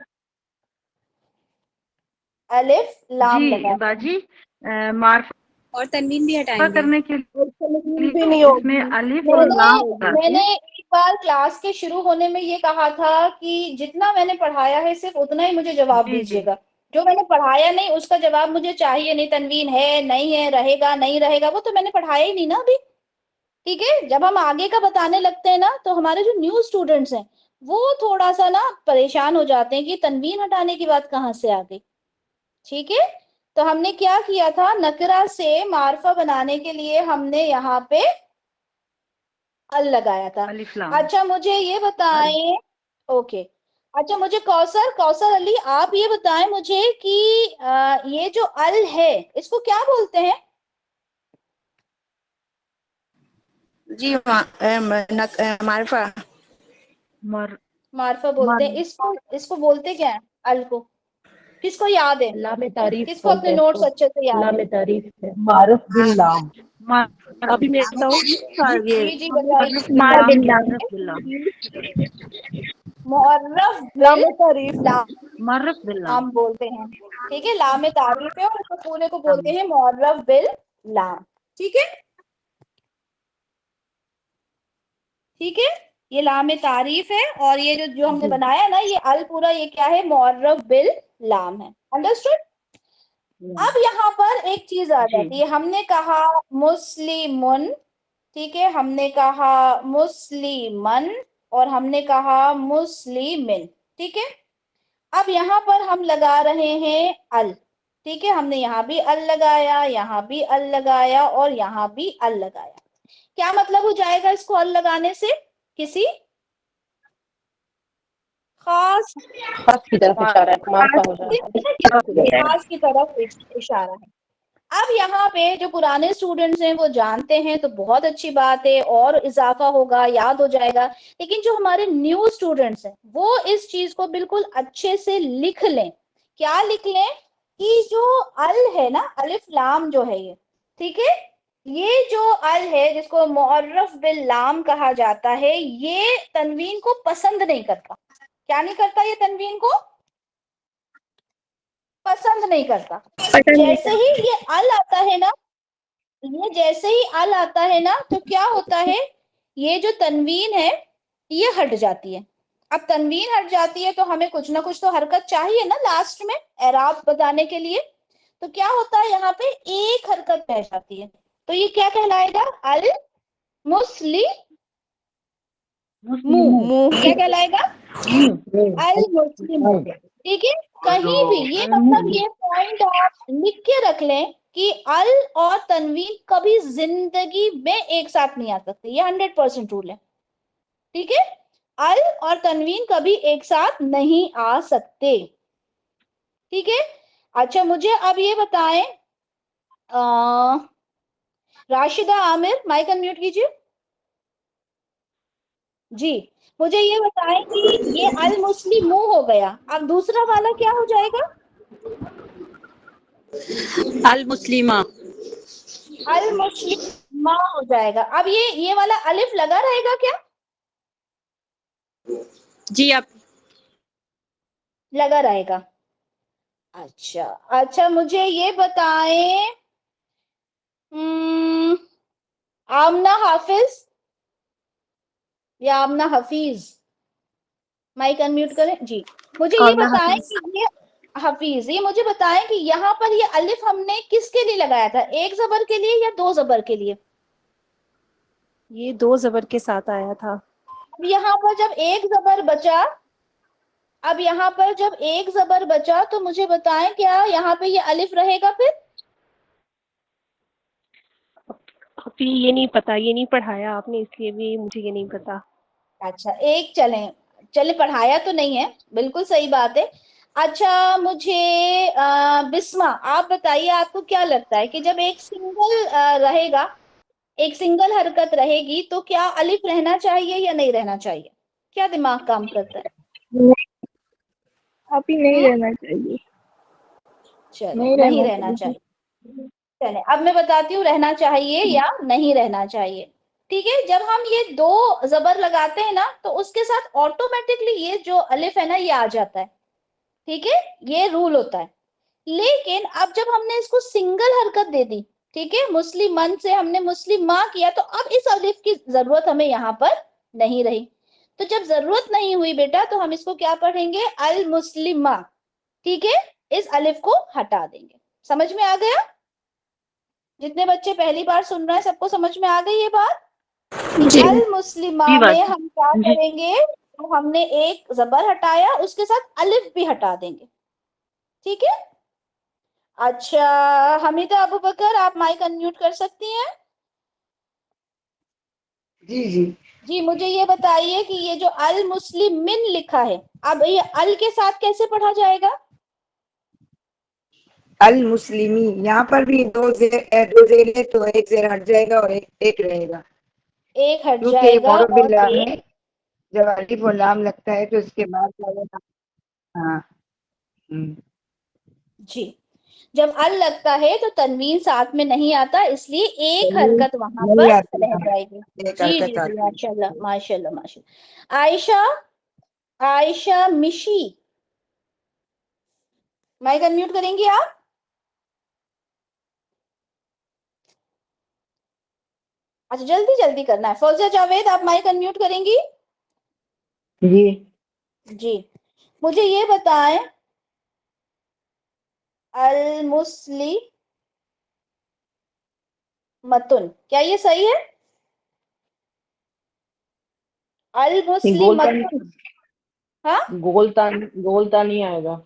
الف لام جی لگا. باجی, معرفہ اور تنوین بھی ہٹائیں گے. کرنے کے بھی لیے نہیں اس میں ہوگی. الف میں اور لام نے میں لگاتے نے ہیں. ایک بار کلاس کے شروع ہونے میں یہ کہا تھا کہ جتنا میں نے پڑھایا ہے صرف اتنا ہی مجھے جواب جی جی دیجیے گا. جو میں نے پڑھایا نہیں اس کا جواب مجھے چاہیے نہیں. تنوین ہے نہیں ہے, رہے گا نہیں رہے گا, وہ تو میں نے پڑھایا ہی نہیں نا ابھی. ٹھیک ہے, جب ہم آگے کا بتانے لگتے ہیں نا تو ہمارے جو نیو اسٹوڈینٹس ہیں وہ تھوڑا سا نا پریشان ہو جاتے ہیں کہ تنوین ہٹانے کی بات کہاں سے آ گئی. ٹھیک ہے, تو ہم نے کیا کیا تھا, نکرہ سے معرفہ بنانے کے لیے ہم نے یہاں پہ ال لگایا تھا. الف لام. اچھا مجھے یہ بتائیں, اوکے, اچھا مجھے کوثر علی آپ یہ بتائیں مجھے کہ یہ جو ال ہے اس کو کیا بولتے ہیں؟ جی معرفہ. معرفہ بولتے ہیں اس کو بولتے کیا ہے ال کو؟ کس کو یاد ہے, لام تعریف کس کو اپنے بولتے ہیں اس نوٹس کو. اچھے سے یاد ہے؟ لام تعریف ہے. معرف باللام. ابھی میں بتاؤں. جی جی بتائیے. مار باللہ. معرف لام تعریف. معرف باللام. باللام بولتے ہیں. ٹھیک ہے, لام تعریف ہے اور اس کو پورے کو بولتے ہیں معرف باللام. ٹھیک ہے, ٹھیک ہے, یہ لام تعریف ہے اور یہ جو ہم نے بنایا نا یہ ال پورا یہ کیا ہے, معرف باللام ہے. انڈرسٹوڈ. اب یہاں پر ایک چیز آ جی جاتی ہے, ہم نے کہا مسلمن, ٹھیک ہے, ہم نے کہا مسلمن, اور ہم نے کہا مسلمن. ٹھیک ہے, اب یہاں پر ہم لگا رہے ہیں ال. ٹھیک ہے, ہم نے یہاں بھی ال لگایا, یہاں بھی ال لگایا, اور یہاں بھی ال لگایا. کیا مطلب ہو جائے گا اس کو ال لگانے سے؟ کسی خاص خاص کی طرف اشارہ ہے, معرفہ ہو جائے. خاص کی طرف اشارہ ہے. اب یہاں پہ جو پرانے اسٹوڈنٹس ہیں وہ جانتے ہیں تو بہت اچھی بات ہے, اور اضافہ ہوگا, یاد ہو جائے گا. لیکن جو ہمارے نیو اسٹوڈنٹس ہیں وہ اس چیز کو بالکل اچھے سے لکھ لیں. کیا لکھ لیں کہ جو ال ہے نا, الف لام جو ہے یہ, ٹھیک ہے, یہ جو ال ہے جس کو معرف باللام کہا جاتا ہے یہ تنوین کو پسند نہیں کرتا. کیا نہیں کرتا, یہ تنوین کو پسند نہیں کرتا. جیسے ہی یہ ال آتا ہے نا, یہ جیسے ہی ال آتا ہے نا تو کیا ہوتا ہے, یہ جو تنوین ہے یہ ہٹ جاتی ہے. اب تنوین ہٹ جاتی ہے تو ہمیں کچھ نہ کچھ تو حرکت چاہیے نا لاسٹ میں اعراب بتانے کے لیے. تو کیا ہوتا ہے, یہاں پہ ایک حرکت رہ جاتی ہے. تو یہ کیا کہلائے گا, ال منہ. کیا کہلائے گا, المسلم. ٹھیک ہے, کہیں بھی یہ مطلب یہ پوائنٹ آپ لکھ کے رکھ لیں کہ ال اور تنوین کبھی زندگی میں ایک ساتھ نہیں آ سکتے. یہ 100% رول ہے. ٹھیک ہے, ال اور تنوین کبھی ایک ساتھ نہیں آ سکتے. ٹھیک ہے, اچھا مجھے اب یہ بتائیں, راشدہ عامر مائک انمیوٹ کیجیے. جی مجھے یہ بتائیں کہ یہ المسلم ہو گیا, اب دوسرا والا کیا ہو جائے گا, المسلمہ. المسلمہ ہو جائے گا. اب یہ والا الف لگا رہے گا کیا, جی آپ لگا رہے گا. अच्छा मुझे ये बताएं, आमना हाफिज या आमना हफीज, माइक अनम्यूट करें जी। मुझे ये आमना बताएं हफीज। कि ये हफीज, ये मुझे बताएं कि यहाँ पर ये अलिफ हमने किसके लिए लगाया था, एक जबर के लिए या दो जबर के लिए? ये 2 जबर के साथ आया था। अब यहाँ पर जब एक जबर बचा, अब यहाँ पर जब एक जबर बचा तो मुझे बताएं क्या यहाँ पे ये अलिफ रहेगा फिर? अभी ये नहीं पता, ये नहीं पढ़ाया आपने, इसलिए भी मुझे ये नहीं पता। अच्छा एक चले पढ़ाया तो नहीं है, बिल्कुल सही बात है। अच्छा मुझे बिस्मा आप बताइए, आपको क्या लगता है कि जब एक सिंगल रहेगा, एक सिंगल हरकत रहेगी तो क्या अलिफ रहना चाहिए या नहीं रहना चाहिए? क्या दिमाग काम करता है? अभी नहीं हम्म रहना चाहिए, चले नहीं नहीं रहना रहना चाहिए। चाहिए। चले अब मैं बताती हूँ रहना चाहिए या नहीं रहना चाहिए। ठीक है, जब हम ये दो जबर लगाते हैं ना तो उसके साथ ऑटोमेटिकली ये जो अलिफ है ना ये आ जाता है। ठीक है, ये रूल होता है। लेकिन अब जब हमने इसको सिंगल हरकत दे दी, ठीक है, मुस्लिमन से हमने मुस्लिमा किया, तो अब इस अलिफ की जरूरत हमें यहाँ पर नहीं रही। तो जब जरूरत नहीं हुई बेटा तो हम इसको क्या पढ़ेंगे, अल मुस्लिमा। ठीक है, इस अलिफ को हटा देंगे। समझ में आ गया? जितने बच्चे पहली बार सुन रहे हैं सबको समझ में आ गई ये बात कि जी अल मुस्लिमा जी में बात हम क्या जी करेंगे, तो हमने एक जबर हटाया उसके साथ अलिफ भी हटा देंगे। ठीक है, अच्छा हमीदा अबू बकर आप माइक अनम्यूट कर सकती हैं? जी जी। जी मुझे ये बताइए कि ये जो अल मुस्लिमिन लिखा है, अब ये अल के साथ कैसे पढ़ा जाएगा? अल मुस्लिमी, यहाँ पर भी दो जेर है तो एक जेर हट जाएगा और एक रहेगा, एक हट क्योंकि ये जाएगा मोरो और बिल्ला एक, में जब अलिफ और लाम लगता है तो इसके बाद लगेगा। हाँ। जी जब अल लगता है तो तनवीन साथ में नहीं आता, इसलिए एक तनवीन हरकत वहां नहीं पर आती, रह हाँ, जाएगी। एक जी जी हरकत जी आती है। माशाल्लाह माशाल्लाह माशाल्लाह। आयशा, आयशा मिशी, माइक अनम्यूट करेंगी आप? अच्छा जल्दी जल्दी करना है। फौजिया जावेद आप माइक अनम्यूट करेंगी? जी जी मुझे ये बताएं, अल मुस्ली मतुन, क्या ये सही है? अल मुस्ली मतुन, हाँ गोलता नहीं आएगा।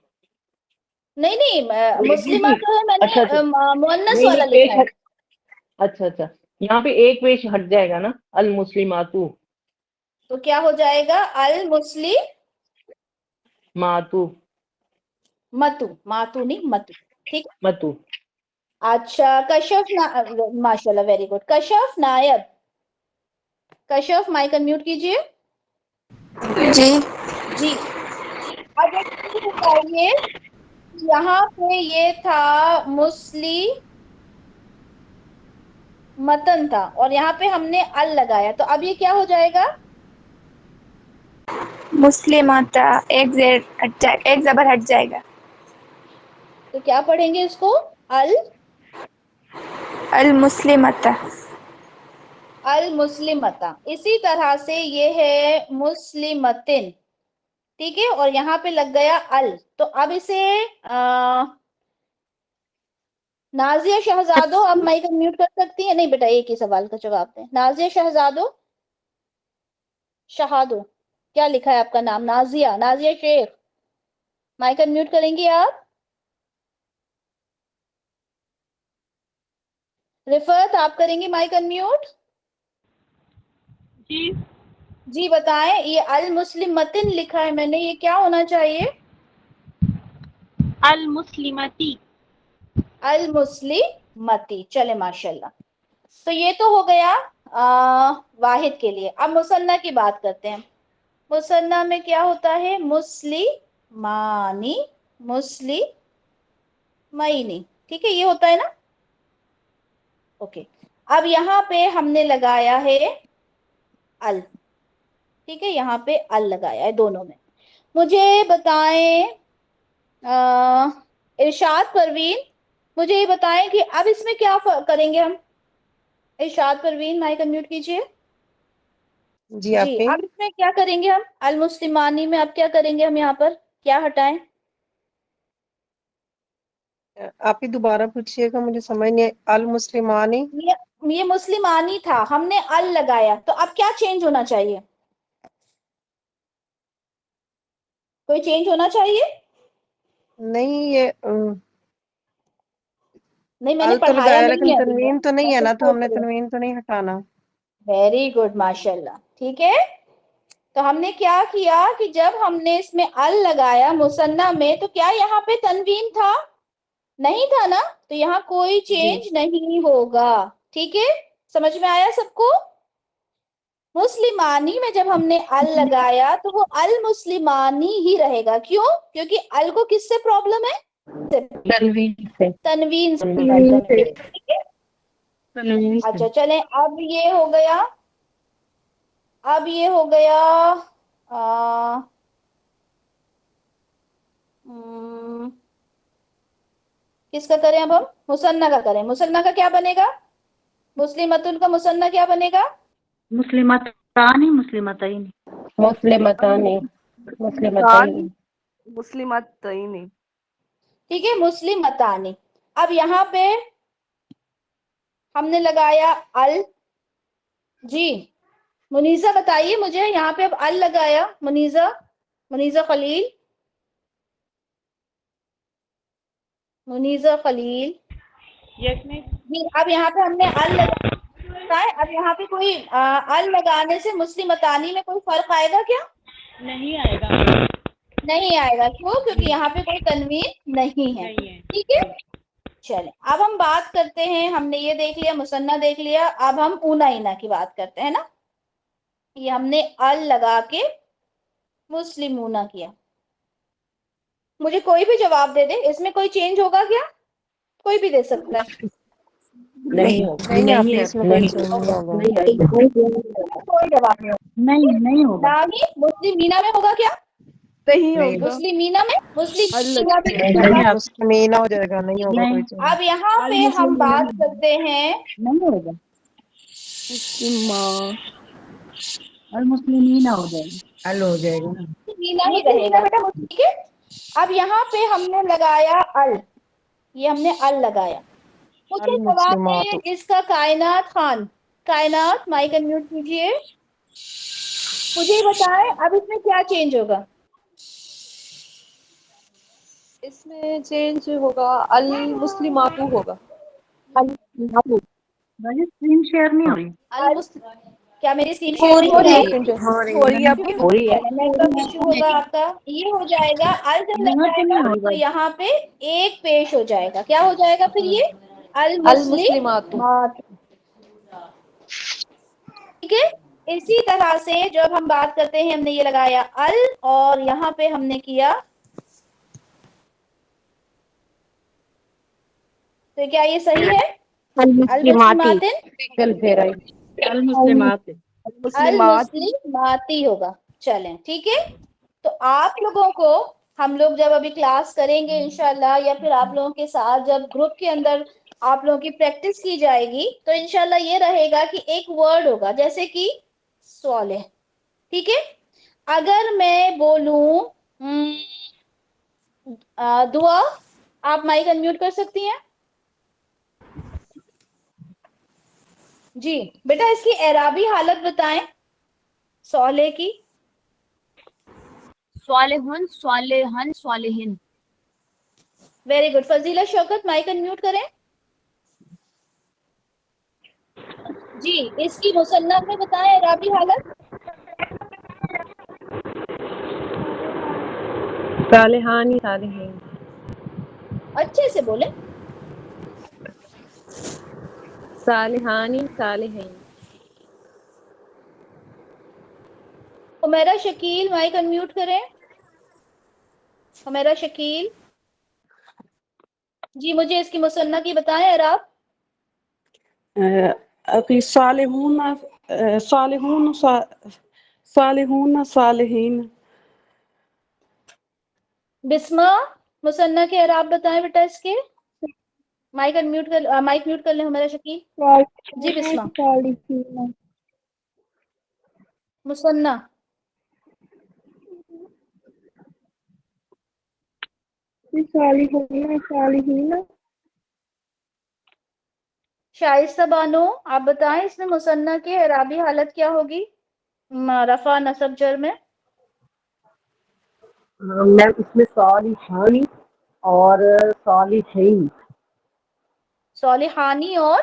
नहीं नहीं, जी मुस्लिमा जी। जो है मैंने अच्छा अच्छा। मुअन्नस नहीं नहीं, वाला पेश लिखा है। हट। अच्छा अच्छा, यहाँ पे एक पेश हट जाएगा ना, अल मुस्लिमातु। तो क्या हो जाएगा, अल मुस्ली मातु। मतु, मातु नहीं मतु। ठीक है, मतु। अच्छा माशाल्लाह वेरी गुड। कशफ नायब, कशफ माइक अनम्यूट कीजिए। जी जी अब एक चीज बताइए, यहाँ पे ये था मुस्ली मतन था और यहाँ पे हमने अल लगाया, तो अब ये क्या हो जाएगा? मुस्लिमाता, एक जेर हट जाए, एक जबर हट जाएगा। तो क्या पढ़ेंगे इसको, अल अल मुस्लिमाता। अल मुस्लिमता। इसी तरह से ये है मुस्लिमतिन। ठीक है, और यहाँ पे लग गया अल, तो अब इसे नाजिया शहजादो आप माइक म्यूट कर सकती हैं? नहीं बेटा एक ही सवाल का जवाब दें। नाजिया शहजादो, शहादो, क्या लिखा है आपका नाम? नाजिया, नाजिया शेख, माइक म्यूट करेंगी आप? रिफत आप करेंगी माइक अनम्यूट? जी जी बताएं, ये अल मुस्लिम मतिन लिखा है मैंने, ये क्या होना चाहिए? अल मुस्लिमती। अल मुस्लिमती। चले माशाल्लाह। तो ये तो हो गया वाहिद के लिए। अब मुसन्ना की बात करते हैं। मुसन्ना में क्या होता है, मुस्लिमानी, मुस्लिमैनी। ठीक है, ये होता है ना? ओके, अब यहाँ पे हमने लगाया है अल। ठीक है, यहाँ पे अल लगाया है दोनों में। मुझे बताएं ارشاد پروین مجھے یہ بتائیں کہ اب اس میں کیا کریں گے ہم؟ ارشاد پروین مائک انمیوٹ کیجئے. جی آپ جی اب اس میں کیا کریں گے ہم؟ المسلمانی میں اب کیا کریں گے ہم یہاں پر؟ کیا ہٹائیں؟ آپ ہی دوبارہ پوچھیے گا، مجھے سمجھ نہیں. المسلمانی یہ مسلمانی تھا، ہم نے ال لگایا، تو اب کیا چینج ہونا چاہیے؟ کوئی چینج ہونا چاہیے؟ نہیں، یہ نہیں میں نے ال تو پڑھایا لگایا نہیں لیکن ہے ابھی. تنوین تو نہیں ہے نا، تو ہم نے میں تنوین تو نہیں ہٹانا. ویری گڈ ماشاء اللہ. ٹھیک ہے، تو ہم نے کیا کیا کہ جب ہم نے اس میں ال لگایا مثنیٰ میں، تو کیا یہاں پہ تنوین تھا؟ نہیں تھا نا، تو یہاں کوئی جی چینج نہیں ہوگا. ٹھیک ہے، سمجھ میں آیا سب کو؟ مسلمانی میں جب ہم نے ال لگایا تو وہ المسلمانی ہی رہے گا. کیوں؟ کیونکہ ال کو کس سے پرابلم ہے؟ تنوین سے. تنوین سے پرابلم ہے. ٹھیک ہے، تنوین سے. اچھا چلیں اب یہ ہو گیا. اب یہ ہو گیا کس کا کریں اب ہم؟ مثنیٰ کا کریں. مثنیٰ کا کیا بنے گا؟ مسلمتن کا مثنیٰ کیا بنے گا؟ مسلمتانی مسلمتین. مسلمتانی مسلمتین. مسلمتین. ٹھیک ہے، مسلمتانی. اب یہاں پہ ہم نے لگایا ال. جی منیزہ بتائیے مجھے، یہاں پہ اب ال لگایا. منیزہ خلیل. منیزہ خلیل. جی اب یہاں پہ ہم نے ال لگایا. اب یہاں پہ کوئی ال لگانے سے مسلمتانی میں کوئی فرق آئے گا کیا؟ نہیں آئے گا. نہیں آئے گا. کیوں؟ کیونکہ یہاں پہ کوئی تنوین نہیں ہے. ٹھیک ہے، چلیں اب ہم بات کرتے ہیں. ہم نے یہ دیکھ لیا، مثنیٰ دیکھ لیا. اب ہم اونا اینا کی بات کرتے ہیں نا. یہ ہم نے ال لگا کے مسلمونا کیا. مجھے کوئی بھی جواب دے دے، اس میں کوئی چینج ہوگا کیا؟ کوئی بھی دے سکتا ہے. نہیں ہوگا. نہیں آپ ہی اس میں کوئی چینج نہیں ہوگا. کوئی جواب نہیں ہوگا. نہیں ہوگا. نہ ہی مسلمینا میں ہوگا کیا؟ نہیں نہیں ہوگا. مسلمینا میں مسلمینا میں نہیں ہوگا. نہیں مسلمین ہو جائے گا، نہیں ہوگا کوئی چینج. اب یہاں پہ ہم بات کرتے ہیں نہیں ہوگا. المسلمین ہو جائے گا. ال ہو جائے گا. مسلمینا ہی رہے گا. ٹھیک ہے، اب یہاں پہ ہم نے لگایا ال. یہ ہم نے ال لگایا. مجھے جواب المسلمات. دیں اس کا کائنات خان. کائنات مائک انمیوٹ کیجئے. مجھے یہ بتائیں اب اس میں کیا چینج ہوگا؟ اس میں چینج ہوگا المسلمات ہوگا. اسکرین شیئر نہیں ہو رہی. کیا میری اسکرین ہو شیئر رہی نہیں ہے ہو اسکرین رہی؟ شیئر. ہو رہی ہے آپ کی. ہو رہی ہے. نیٹ ورک ایشو ہوگا آپ کا. یہ ہو جائے گا ال جب لگ یہاں جائے تو گا نہیں تو ہوگا. یہاں پہ ایک پیش ہو جائے گا. کیا ہو جائے گا پھر؟ یہ المسلمات. المسلمات. ٹھیک ہے، اسی طرح سے جب ہم بات کرتے ہیں، ہم نے یہ لگایا ال اور یہاں پہ ہم نے کیا، تو کیا یہ صحیح ہے؟ المسلماتی. المسلماتن المسلمات. مسلمات. المسلماتی ہوگا. چلیں ٹھیک ہے، تو آپ لوگوں کو ہم لوگ جب ابھی کلاس کریں گے انشاءاللہ، یا پھر آپ لوگوں کے ساتھ جب گروپ کے اندر آپ لوگوں کی پریکٹس کی جائے گی، تو انشاءاللہ یہ رہے گا کہ ایک ورڈ ہوگا جیسے کہ صالح. ٹھیک ہے، اگر میں بولوں دعا، آپ مائک انمیوٹ کر سکتی ہیں. جی بیٹا اس کی اعرابی حالت بتائیں صالح کی. Saliheen Saliheen Saliheen. Very good. Fazila Shaukat mic unmute کریں. جی اس کی مثنیٰ میں بتائیں اعرابی حالت. صالحانی صالحین. اچھے سے بولیں. صالحانی صالحین. حمیرہ شکیل مائک انمیوٹ کریں. حمیرہ شکیل. جی مجھے اس کی مثنیٰ کی بتائیں اعراب. ابھی صالحون صالحون صالحون صالحین. بسمہ मुसन्ना के अराब बताएं बेटा इसके। माइक अनम्यूट कर, माइक म्यूट कर ले हमारा शकील। जी बिस्मा। मुसन्ना शाइस्ता बानो आप बताएं इसमें मुसन्ना की अराबी हालत क्या होगी रफा नसब जर में। मैम इसमें सालिहानी और सालिहीन। सालिहानी और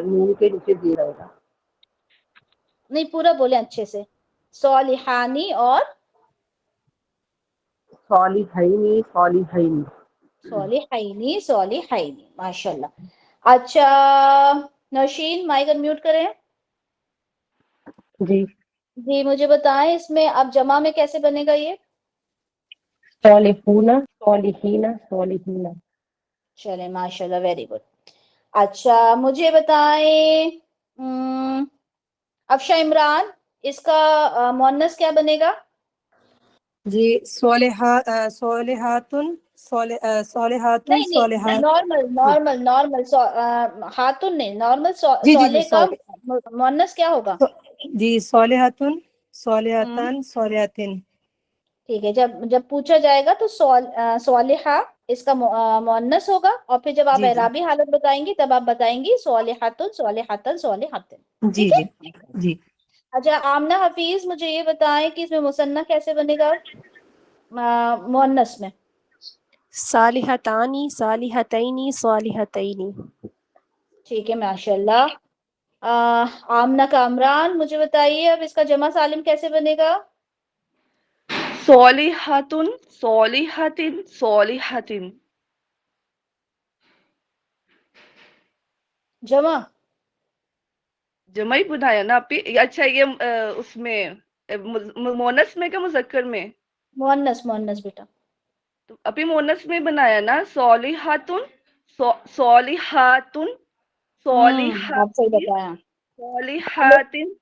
नून के नीचे दिया रहेगा। नहीं पूरा बोले अच्छे से। सालिहानी और सालिहैनी सालिहैनी। सालिहैनी सालिहैनी माशाल्लाह। अच्छा नौशीन माइक अनम्यूट करें। जी जी मुझे बताएं इसमें अब जमा में कैसे बनेगा ये। सालिहूना सालिहीना सालिहीना। चले माशाल्लाह वेरी गुड। अच्छा मुझे बताएं अफशा इमरान इसका मुअन्नस क्या बनेगा। जी सोलेहातुन सोलेहातुन नहीं नहीं सोलेहात। नॉर्मल नॉर्मल नॉर्मल हातुन नहीं नॉर्मल जी सोले का सॉरी मुअन्नस क्या होगा। जी सोलेहातुन सोलेहातन सोलेहातिन। ठीक है जब जब पूछा जाएगा तो सोलिहा इसका मुअन्नस होगा और फिर जब आप जी जी एराबी हालत बताएंगी तब आप बताएंगी सोलिहातुन सोलिहातन सोलिहातिन। जी ठीक है। जी जी। अच्छा आमना हफीज मुझे ये बताएं कि इसमें मुसन्ना कैसे बनेगा मुअन्नस में। सालिहतानी सालिहतैनी सालिहतैनी। ठीक है माशाल्लाह। आमना कामरान मुझे बताइए अब इसका जमा सालिम कैसे बनेगा। सोलिहातुन सोलिहातिन सोलिहातिन। जमा जमा ही बनाया ना आप। अच्छा ये उसमें मोनस में क्या मुजक्कर में। मुअन्नस मुअन्नस बेटा। तो अभी मोनस में बनाया ना सोलिहातुन सोलिहातुन आप सही सोलिहातिन बताया। सोलिहातिन।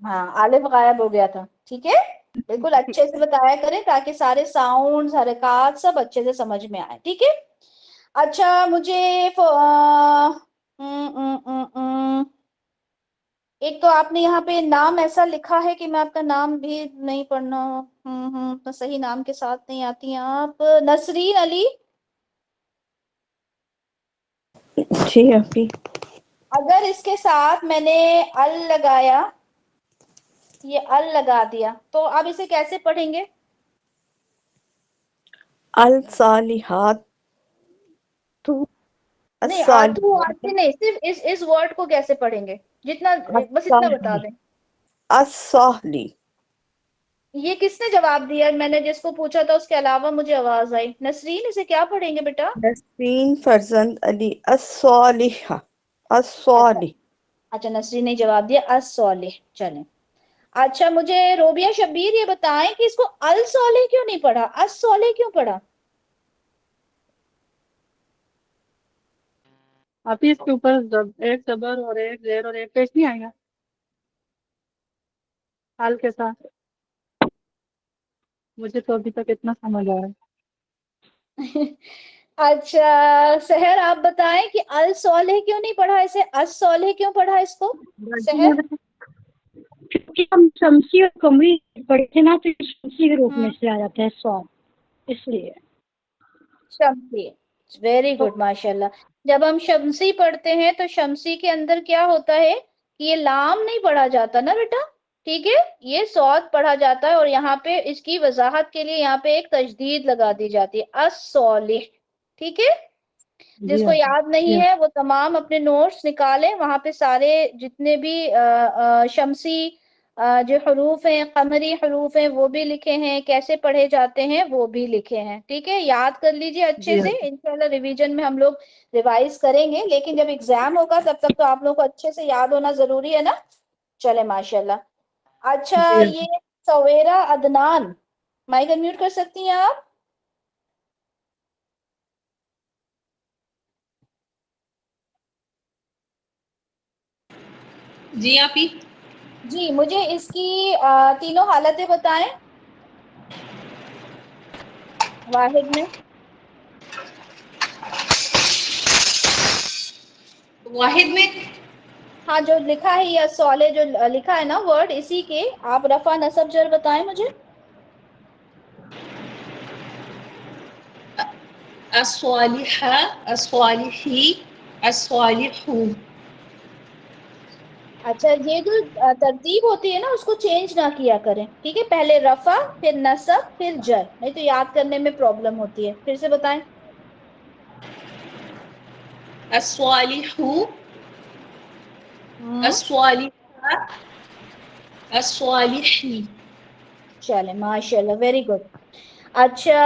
हाँ आलिफ गायब हो गया था। ठीक है बिल्कुल अच्छे से बताया करें ताकि सारे साउंड हरकत सब अच्छे से समझ में आए। ठीक है। अच्छा मुझे एक तो आपने यहाँ पे नाम ऐसा लिखा है कि मैं आपका नाम भी नहीं पढ़ना तो सही नाम के साथ नहीं आती हैं आप। नसरीन अली जी अभी अगर इसके साथ मैंने अल लगाया ये अल लगा दिया तो अब इसे कैसे पढ़ेंगे। अल सालिहात नहीं आतू आते नहीं सिर्फ इस वर्ड को कैसे पढ़ेंगे जितना बस इतना बता दें। अस्साहली। ये किसने जवाब दिया मैंने जिसको पूछा था उसके अलावा मुझे आवाज आई। नसरीन इसे क्या पढ़ेंगे बेटा। नसरीन फरजंद अली अस्सालिहा अस्सालिह। अच्छा नसरीन ने जवाब दिया अस्सौलिह। चलें अच्छा मुझे रोबिया शब्बीर ये बताएं कि इसको अल सौलिह क्यों नहीं पढ़ा अस्सौलिह क्यों पढ़ा। आप ही इसके ऊपर एक जबर और एक जेर और एक पेश नहीं आएगा हाल के साथ। मुझे तो अभी तक इतना समझ आ रहा है। अच्छा सहर आप बताएं कि अल सौलिह क्यों नहीं पढ़ा इसे अस सौलिह क्यों पढ़ा इसको सहर। क्योंकि हम शमसी और कमरी पढ़े थे ना तो शमसी के रूप में से आ जाते हैं सवाल इसलिए। शमसी वेरी गुड माशाल्लाह। जब हम शमसी पढ़ते हैं तो शमसी के अंदर क्या होता है कि ये लाम नहीं पढ़ा जाता ना बेटा। ठीक है ये सौद पढ़ा जाता है और यहाँ पे इसकी वजाहत के लिए यहाँ पे एक तजदीद लगा दी जाती है अस्सौलिह। ठीक है जिसको याद नहीं है वो तमाम अपने नोट्स निकालें वहां पे सारे जितने भी शमसी जो हरूफ हैं कमरी हरूफ हैं वो भी लिखे हैं कैसे पढ़े जाते हैं वो भी लिखे हैं। ठीक है याद कर लीजिए अच्छे से इंशाल्लाह रिवीजन में हम लोग रिवाइज करेंगे लेकिन जब एग्जाम होगा तब तक तो आप लोगों को अच्छे से याद होना जरूरी है ना। चले माशाल्लाह। अच्छा ये सवेरा अदनान माइक अनम्यूट कर सकती हैं आप। जी आप ही जी मुझे इसकी तीनों हालतें बताएं। वाहिद में वाहिद में हाँ, जो लिखा है या सौले जो लिखा है ना वर्ड, इसी के आप रफा नसब जर बताएं मुझे। अस्वालिहा, अस्वालिही, अस्वालिहू। अच्छा, ये जो तरतीब होती है ना उसको चेंज ना किया करें, ठीक है। पहले रफा फिर नसब फिर जर, नहीं तो याद करने में प्रॉब्लम होती है। फिर से बताएं। अस्वालिहू, अस्वालिहा, अस्वालिही। चले माशाल्लाह, वेरी गुड। अच्छा,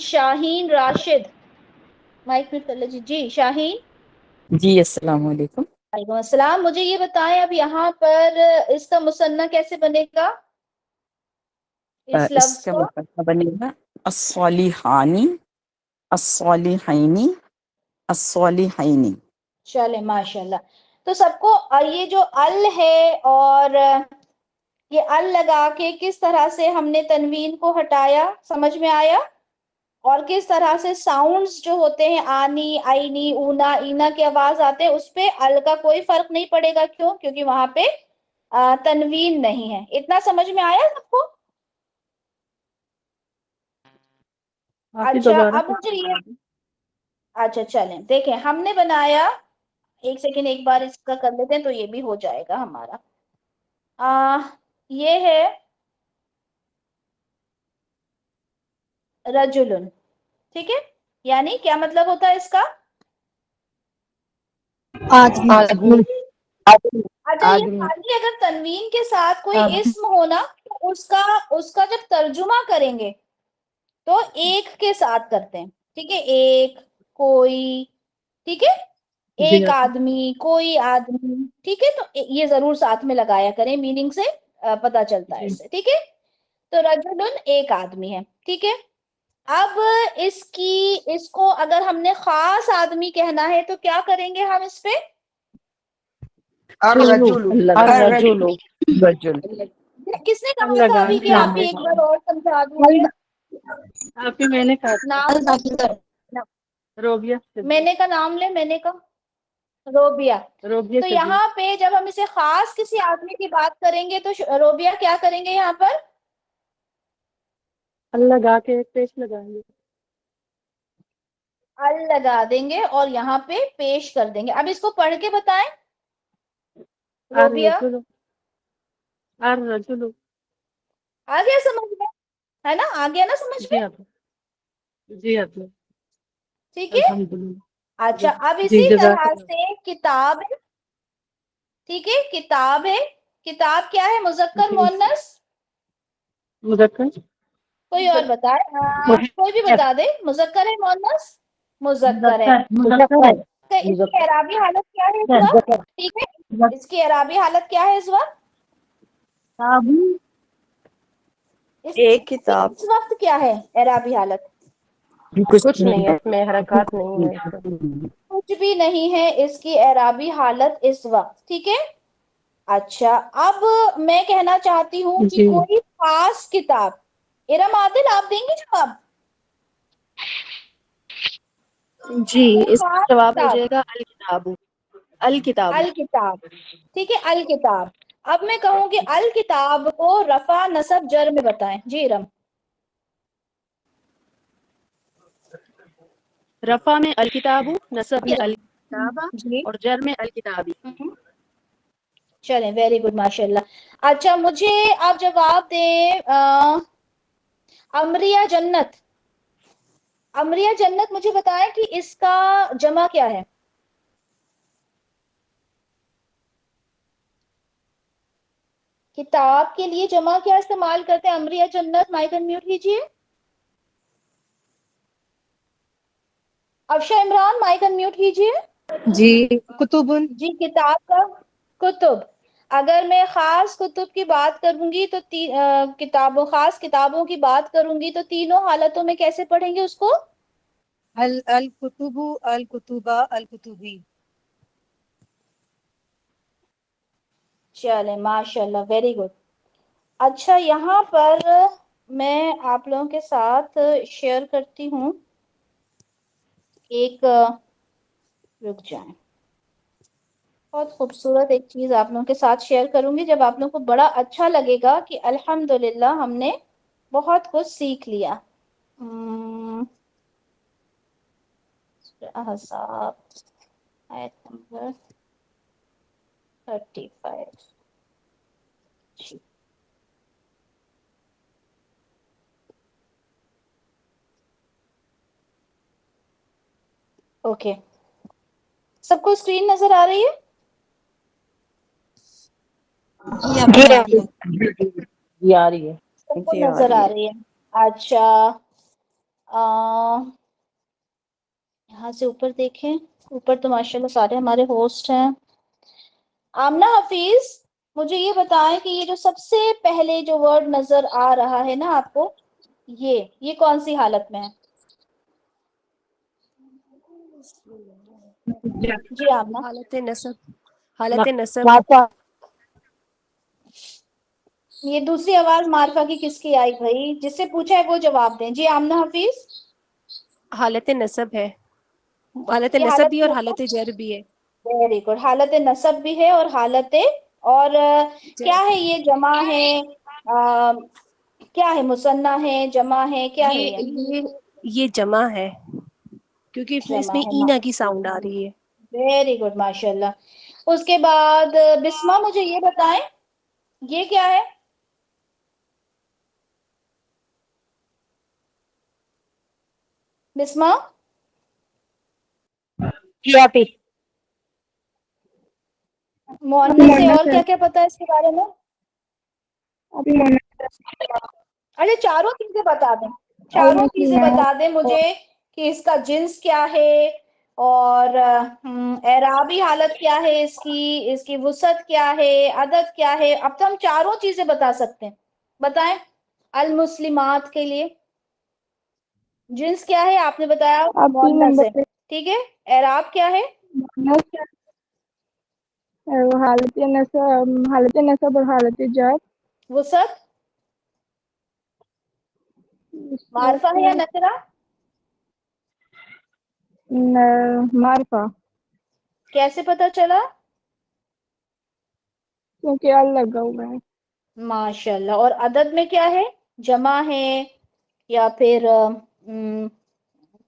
शाहीन राशिद, माइक में कर लीजिए जी। शाहीन जी अस्सलाम वालेकुम। वालेकुम अस्सलाम। मुझे ये बताएं अब यहाँ पर इसका मुसन्ना कैसे बनेगा, इस लफ्ज इसका का? मुसन्ना बनेगा अस्सालिहानी, अस्सालिहैनी, अस्सालिहैनी। चले माशाल्लाह। तो सबको ये जो अल है और ये अल लगा के किस तरह से हमने तनवीन को हटाया, समझ में आया? और किस तरह से साउंड्स जो होते हैं आनी, आईनी, ऊना, ईना की आवाज आते हैं, उस पे अल का कोई फर्क नहीं पड़ेगा। क्यों? क्योंकि वहां पे तनवीन नहीं है। इतना समझ में आया सबको? अच्छा, अब मुझे ये, अच्छा चलें देखें, हमने बनाया, एक सेकेंड एक बार इसका कर लेते हैं तो ये भी हो जाएगा हमारा। ये है रजुलुन, ठीक है। यानी क्या मतलब होता है इसका? आदमी। अच्छा, ये खाली अगर तनवीन के साथ कोई इस्म हो ना, तो उसका उसका जब तर्जुमा करेंगे तो एक के साथ करते हैं, ठीक है। एक, कोई, ठीक है। एक आदमी, कोई आदमी, ठीक है। तो ये जरूर साथ में लगाया करें, मीनिंग से पता चलता है इससे, ठीक है। तो रजुलुन एक आदमी है, ठीक है। अब इसको अगर हमने खास आदमी कहना है तो क्या करेंगे हम इस पे? किसने कहा था अभी कि आप ही एक बार और समझा दूंगे? आप ही मैंने कहा नाम रोबिया। मैंने का नाम ले, मैंने का रोबिया। रोबिया तो यहाँ पे जब हम इसे खास किसी आदमी की बात करेंगे तो रोबिया क्या करेंगे यहाँ पर? अल लगा के पेश लगाएंगे। अल लगा देंगे और यहाँ पे पेश कर देंगे। अब इसको पढ़ के बताएं रोबिया। आ गया समझ में? है ना, आ गया ना समझ में? जी आप ठीक है। अच्छा, अब इसी तरह से किताब, ठीक है। किताब है, किताब क्या है? मुज़क्कर मुअन्नस? मुज़क्कर। कोई और बताए? कोई भी बता दे। मुज़क्कर है मुअन्नस? मुज़क्कर है। इसकी एराबी हालत क्या है इस वक्त? ठीक है, इसकी एराबी हालत क्या है इस वक्त? एक किताब। इस वक्त क्या है एराबी हालत? कुछ नहीं है, इसमें हरकत नहीं है, कुछ भी नहीं है इसकी एराबी हालत इस वक्त, ठीक है। अच्छा, अब मैं कहना चाहती हूँ कि कोई खास किताब, इरम आदिल आप देंगे जवाब? जी, इसका जवाब हो जाएगा अल किताब। अल किताब। अल किताब, ठीक है। अल किताब। अब मैं कहूँगी अल किताब को रफा नसब जर में बताएं जी इरम। रफा में अल किताबु, नसब में अल किताबा और जर में अल किताबी। चलें, वेरी गुड माशाल्लाह। अच्छा, मुझे आप जवाब दें अमरिया जन्नत। अमरिया जन्नत मुझे बताएं कि इसका जमा क्या है? किताब के लिए जमा क्या इस्तेमाल करते हैं? अमरिया जन्नत, माइक अनम्यूट कीजिए। अफशा इमरान, माइक अनम्यूट कीजिए। जी कुतुबुन। जी, किताब का कुतुब। अगर मैं खास कुतुब की बात करूंगी तो किताबों, खास किताबों की बात करूंगी तो तीनों हालतों में कैसे पढ़ेंगे उसको? अल कुतुबु, अल कुतुबा, अल कुतुबी। चले माशाल्लाह, वेरी गुड। अच्छा, यहाँ पर میں آپ لوگوں کے ساتھ شیئر کرتی ہوں ایک رک جائیں، بہت خوبصورت ایک چیز آپ لوگوں کے ساتھ شیئر کروں گی، جب آپ لوگوں کو بڑا اچھا لگے گا کہ الحمدللہ ہم نے بہت کچھ سیکھ لیا۔ احزاب آیت نمبر 35 جی۔ اوکے، سب کو اسکرین نظر آ رہی ہے؟ جی آ رہی ہے۔ سب کو نظر آ رہی ہے؟ اچھا، یہاں سے اوپر دیکھیں، اوپر تو ماشاءاللہ سارے ہمارے ہوسٹ ہیں۔ آمنہ حفیظ مجھے یہ بتائیں کہ یہ جو سب سے پہلے جو ورڈ نظر آ رہا ہے نا آپ کو، یہ کون سی حالت میں ہے؟ جی آمنہ، حالت نصب، حالت نصب۔ یہ دوسری آواز معرفہ کی کس کی آئی بھائی؟ جس سے پوچھا ہے وہ جواب دیں۔ جی آمنہ حفیظ، حالت نصب ہے، حالت یہ نصب بھی اور نصب، حالت جر بھی ہے۔ ویری گڈ، حالت نصب بھی ہے اور حالت، اور کیا ہے یہ؟ جمع ہے، کیا ہے؟ مثنیٰ ہے، جمع ہے، کیا ہے یہ؟ یہ جمع ہے کیونکہ اس جمع میں ہے، اینا کی ساؤنڈ آ رہی ہے۔ ویری گڈ ماشاءاللہ۔ اس کے بعد بسمہ مجھے یہ بتائیں یہ کیا ہے؟ بسمہ مؤنث سے اور کیا کیا پتا ہے اس کے بارے میں؟ ارے چاروں چیزیں بتا دیں، چاروں چیزیں بتا دیں مجھے کہ اس کا جنس کیا ہے، اور اعرابی حالت کیا ہے اس کی وسعت کیا ہے، عدد کیا ہے۔ اب تو ہم چاروں چیزیں بتا سکتے ہیں، بتائیں۔ المسلمات کے لیے جنس کیا ہے؟ آپ نے بتایا مؤنث ہے، ٹھیک ہے۔ اعراب کیا ہے؟ حالت نصب اور حالت جر۔ وسعت معرفہ ہے یا نکرہ؟ معرفہ۔ کیسے پتا چلا؟ کیونکہ ال لگا ہوا ہے۔ ماشاءاللہ۔ اور عدد میں کیا ہے؟ جمع ہے یا پھر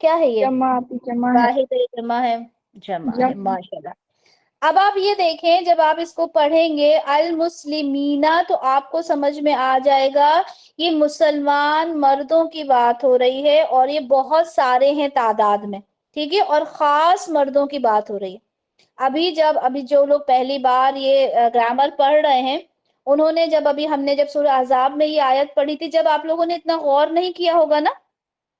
کیا ہے یہ؟ جمع ہے۔ واحد ہے، جمع ہے؟ جمع ہے، ماشاءاللہ۔ اب آپ یہ دیکھیں، جب آپ اس کو پڑھیں گے المسلمینہ تو آپ کو سمجھ میں آ جائے گا یہ مسلمان مردوں کی بات ہو رہی ہے، اور یہ بہت سارے ہیں تعداد میں، ٹھیک ہے، اور خاص مردوں کی بات ہو رہی ہے۔ ابھی جو لوگ پہلی بار یہ گرامر پڑھ رہے ہیں، انہوں نے ہم نے جب سورہ احزاب میں یہ آیت پڑھی تھی، جب آپ لوگوں نے اتنا غور نہیں کیا ہوگا نا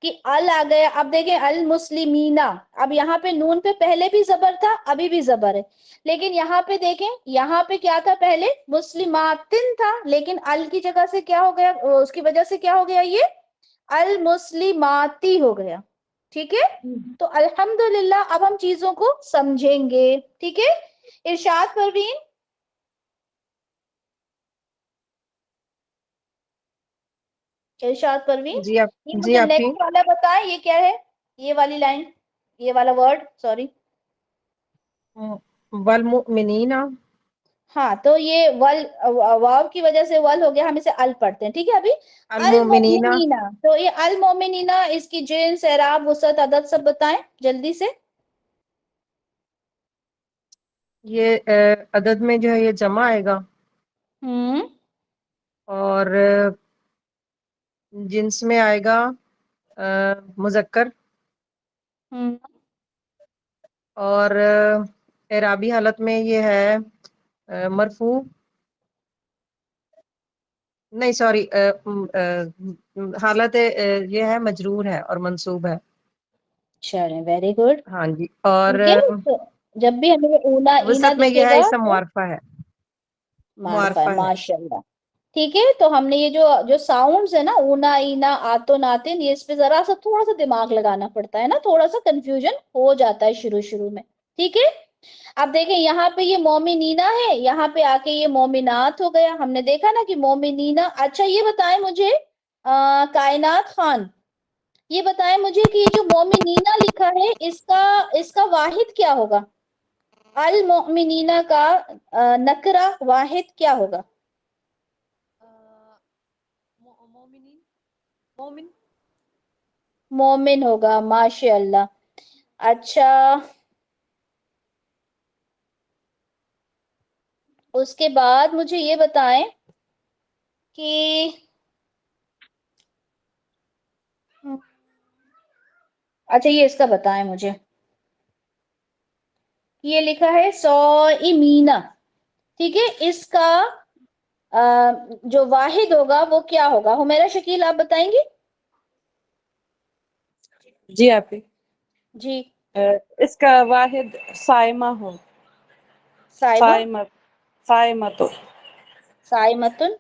کہ ال آ گیا۔ اب دیکھیں المسلمینہ، اب یہاں پہ نون پہ پہلے بھی زبر تھا، ابھی بھی زبر ہے، لیکن یہاں پہ دیکھیں، یہاں پہ کیا تھا؟ پہلے مسلماتن تھا، لیکن ال کی جگہ سے کیا ہو گیا؟ اس کی وجہ سے کیا ہو گیا؟ یہ المسلماتی ہو گیا، ٹھیک ہے۔ تو الحمدللہ اب ہم چیزوں کو سمجھیں گے، ٹھیک ہے۔ ارشاد پروین، ارشاد پروین، جی آپ یہ مجھے ہی نیکسٹ والا بتائیں، یہ کیا ہے؟ یہ والی لائن، یہ والا ورڈ، سوری۔ والمؤمنین۔ ہاں تو یہ واو کی وجہ سے ول ہو گیا، ہم اسے ال پڑھتے ہیں، ٹھیک ہے۔ ابھی المؤمنین، المؤمنین، تو یہ المؤمنین، اس کی جنس، اعراب، وسعت، عدد سب بتائیں جلدی سے۔ یہ عدد میں جو ہے یہ جمع آئے گا، اور جنس میں آئے گا مذکر، اور اعرابی حالت میں یہ ہے مرفوع، نہیں سوری، حالت یہ ہے مجرور ہے اور منصوب ہے۔ چلیں، ویری گڈ، ہاں جی، اور ٹھیک ہے۔ تو جب بھی ہمیں اونا اینا وسعت میں دکھے یہ ہے گا اسم تو معرفہ ہے، معرفہ ہے، ماشاءاللہ، ٹھیک ہے۔ تو ہم نے یہ جو ساؤنڈز ہے نا، اونا اینا آتو ناتن، یہ اس پہ ذرا سا تھوڑا سا دماغ لگانا پڑتا ہے نا، تھوڑا سا کنفیوژن ہو جاتا ہے شروع میں، ٹھیک ہے۔ اب دیکھیں یہاں پہ یہ مومنینہ ہے، یہاں پہ آ کے یہ مومنات ہو گیا، ہم نے دیکھا نا کہ مومنینہ۔ اچھا یہ بتائیں مجھے कायनात खान, ये बताएं मुझे कि ये जो मोमिनीना लिखा है इसका वाहिद क्या होगा? अल मोमिनीना का नकरा वाहिद क्या होगा? मोमिन मोमिन होगा, माशाअल्लाह। अच्छा, उसके बाद मुझे ये बताएं कि अच्छा ये इसका बताएं मुझे, ये लिखा है सौइमीना, ठीक है, इसका जो वाहिद होगा वो क्या होगा? हुमैरा शकील आप बताएंगे? जी आपी जी। इसका वाहिद साइमा हो। साइमा, साइमतो। साइमतुन,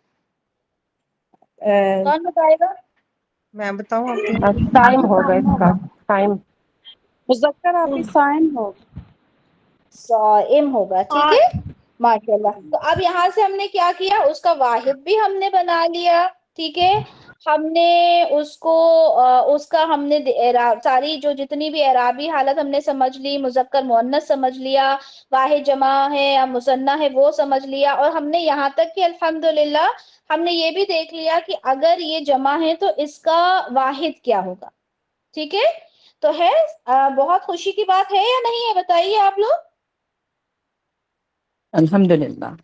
कौन बताएगा? मैं बताऊं आपको? टाइम होगा इसका, टाइम। मुज़क्कर आपी साइम हो। साइम होगा, ठीक है, माशाल्लाह। तो अब यहाँ से हमने क्या किया, उसका वाहिद भी हमने बना लिया, ठीक है। हमने उसको उसका हमने सारी जो जितनी भी एराबी हालत हमने समझ ली, मुज़क्कर मुअन्नस समझ लिया, वाहिद जमा है या मुसन्ना है वो समझ लिया, और हमने यहाँ तक कि अल्हम्दुलिल्लाह हमने ये भी देख लिया कि अगर ये जमा है तो इसका वाहिद क्या होगा, ठीक है। तो है बहुत खुशी की बात है या नहीं है, बताइए आप लोग। अल्हम्दुलिल्लाह।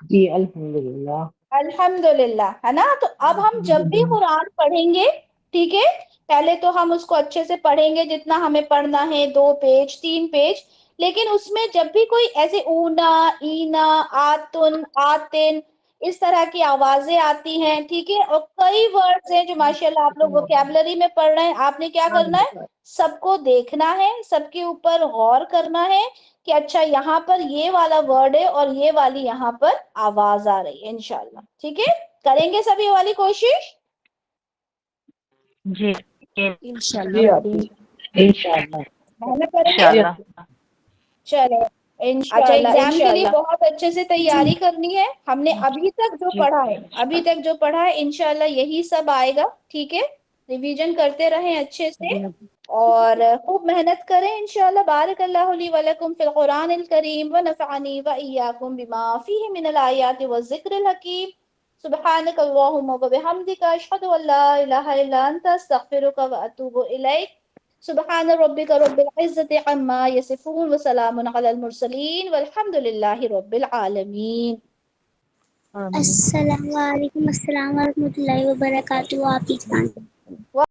जी अल्हम्दुलिल्लाह। अल्हम्दुलिल्लाह, है ना। तो अब हम जब भी कुरान पढ़ेंगे, ठीक है, पहले तो हम उसको अच्छे से पढ़ेंगे जितना हमें पढ़ना है, 2 पेज 3 पेज, लेकिन उसमें जब भी कोई ऐसे ऊना, ईना, आतुन, आतिन इस तरह की आवाजें आती हैं, ठीक है, और कई वर्ड्स हैं जो माशाल्लाह आप लोग वोकैबुलरी में पढ़ रहे हैं, आपने क्या करना है, सबको देखना है, सबके ऊपर गौर करना है कि अच्छा यहाँ पर ये वाला वर्ड है और ये वाली यहाँ पर आवाज आ रही है, इंशाल्लाह, ठीक है। करेंगे सब ये वाली कोशिश? जी इंशाल्लाह। मेहनत करेंगे, चलो इंशाल्लाह। एग्जाम के लिए बहुत अच्छे से तैयारी करनी है। हमने अभी तक जो पढ़ा है इंशाल्लाह यही सब आएगा, ठीक है। रिवीजन करते रहें अच्छे से और खूब मेहनत करें इंशाल्लाह। बारकल्लाहु ली व लकुम फिल कुरानिल करीम व नफ़अनी व इय्याकुम बिमा फीहि मिनल आयाति व ज़िक्रिल हकीम। सुब्हानक अल्लाहुम्मा व बिहम्दिका अशहदु अन ला इलाहा इल्ला अंता अस्तगफिरुका व अतूबु इलैक। सुब्हान रब्बिका रब्बिल इज़्ज़ति अम्मा यसिफून व सलामुन अलल मुरसलीन वल्हम्दुलिल्लाहि रब्बिल आलमीन। अस्सलाम वालेकुम, अस्सलाम व रहमतुल्लाहि व बरकातुहू। आप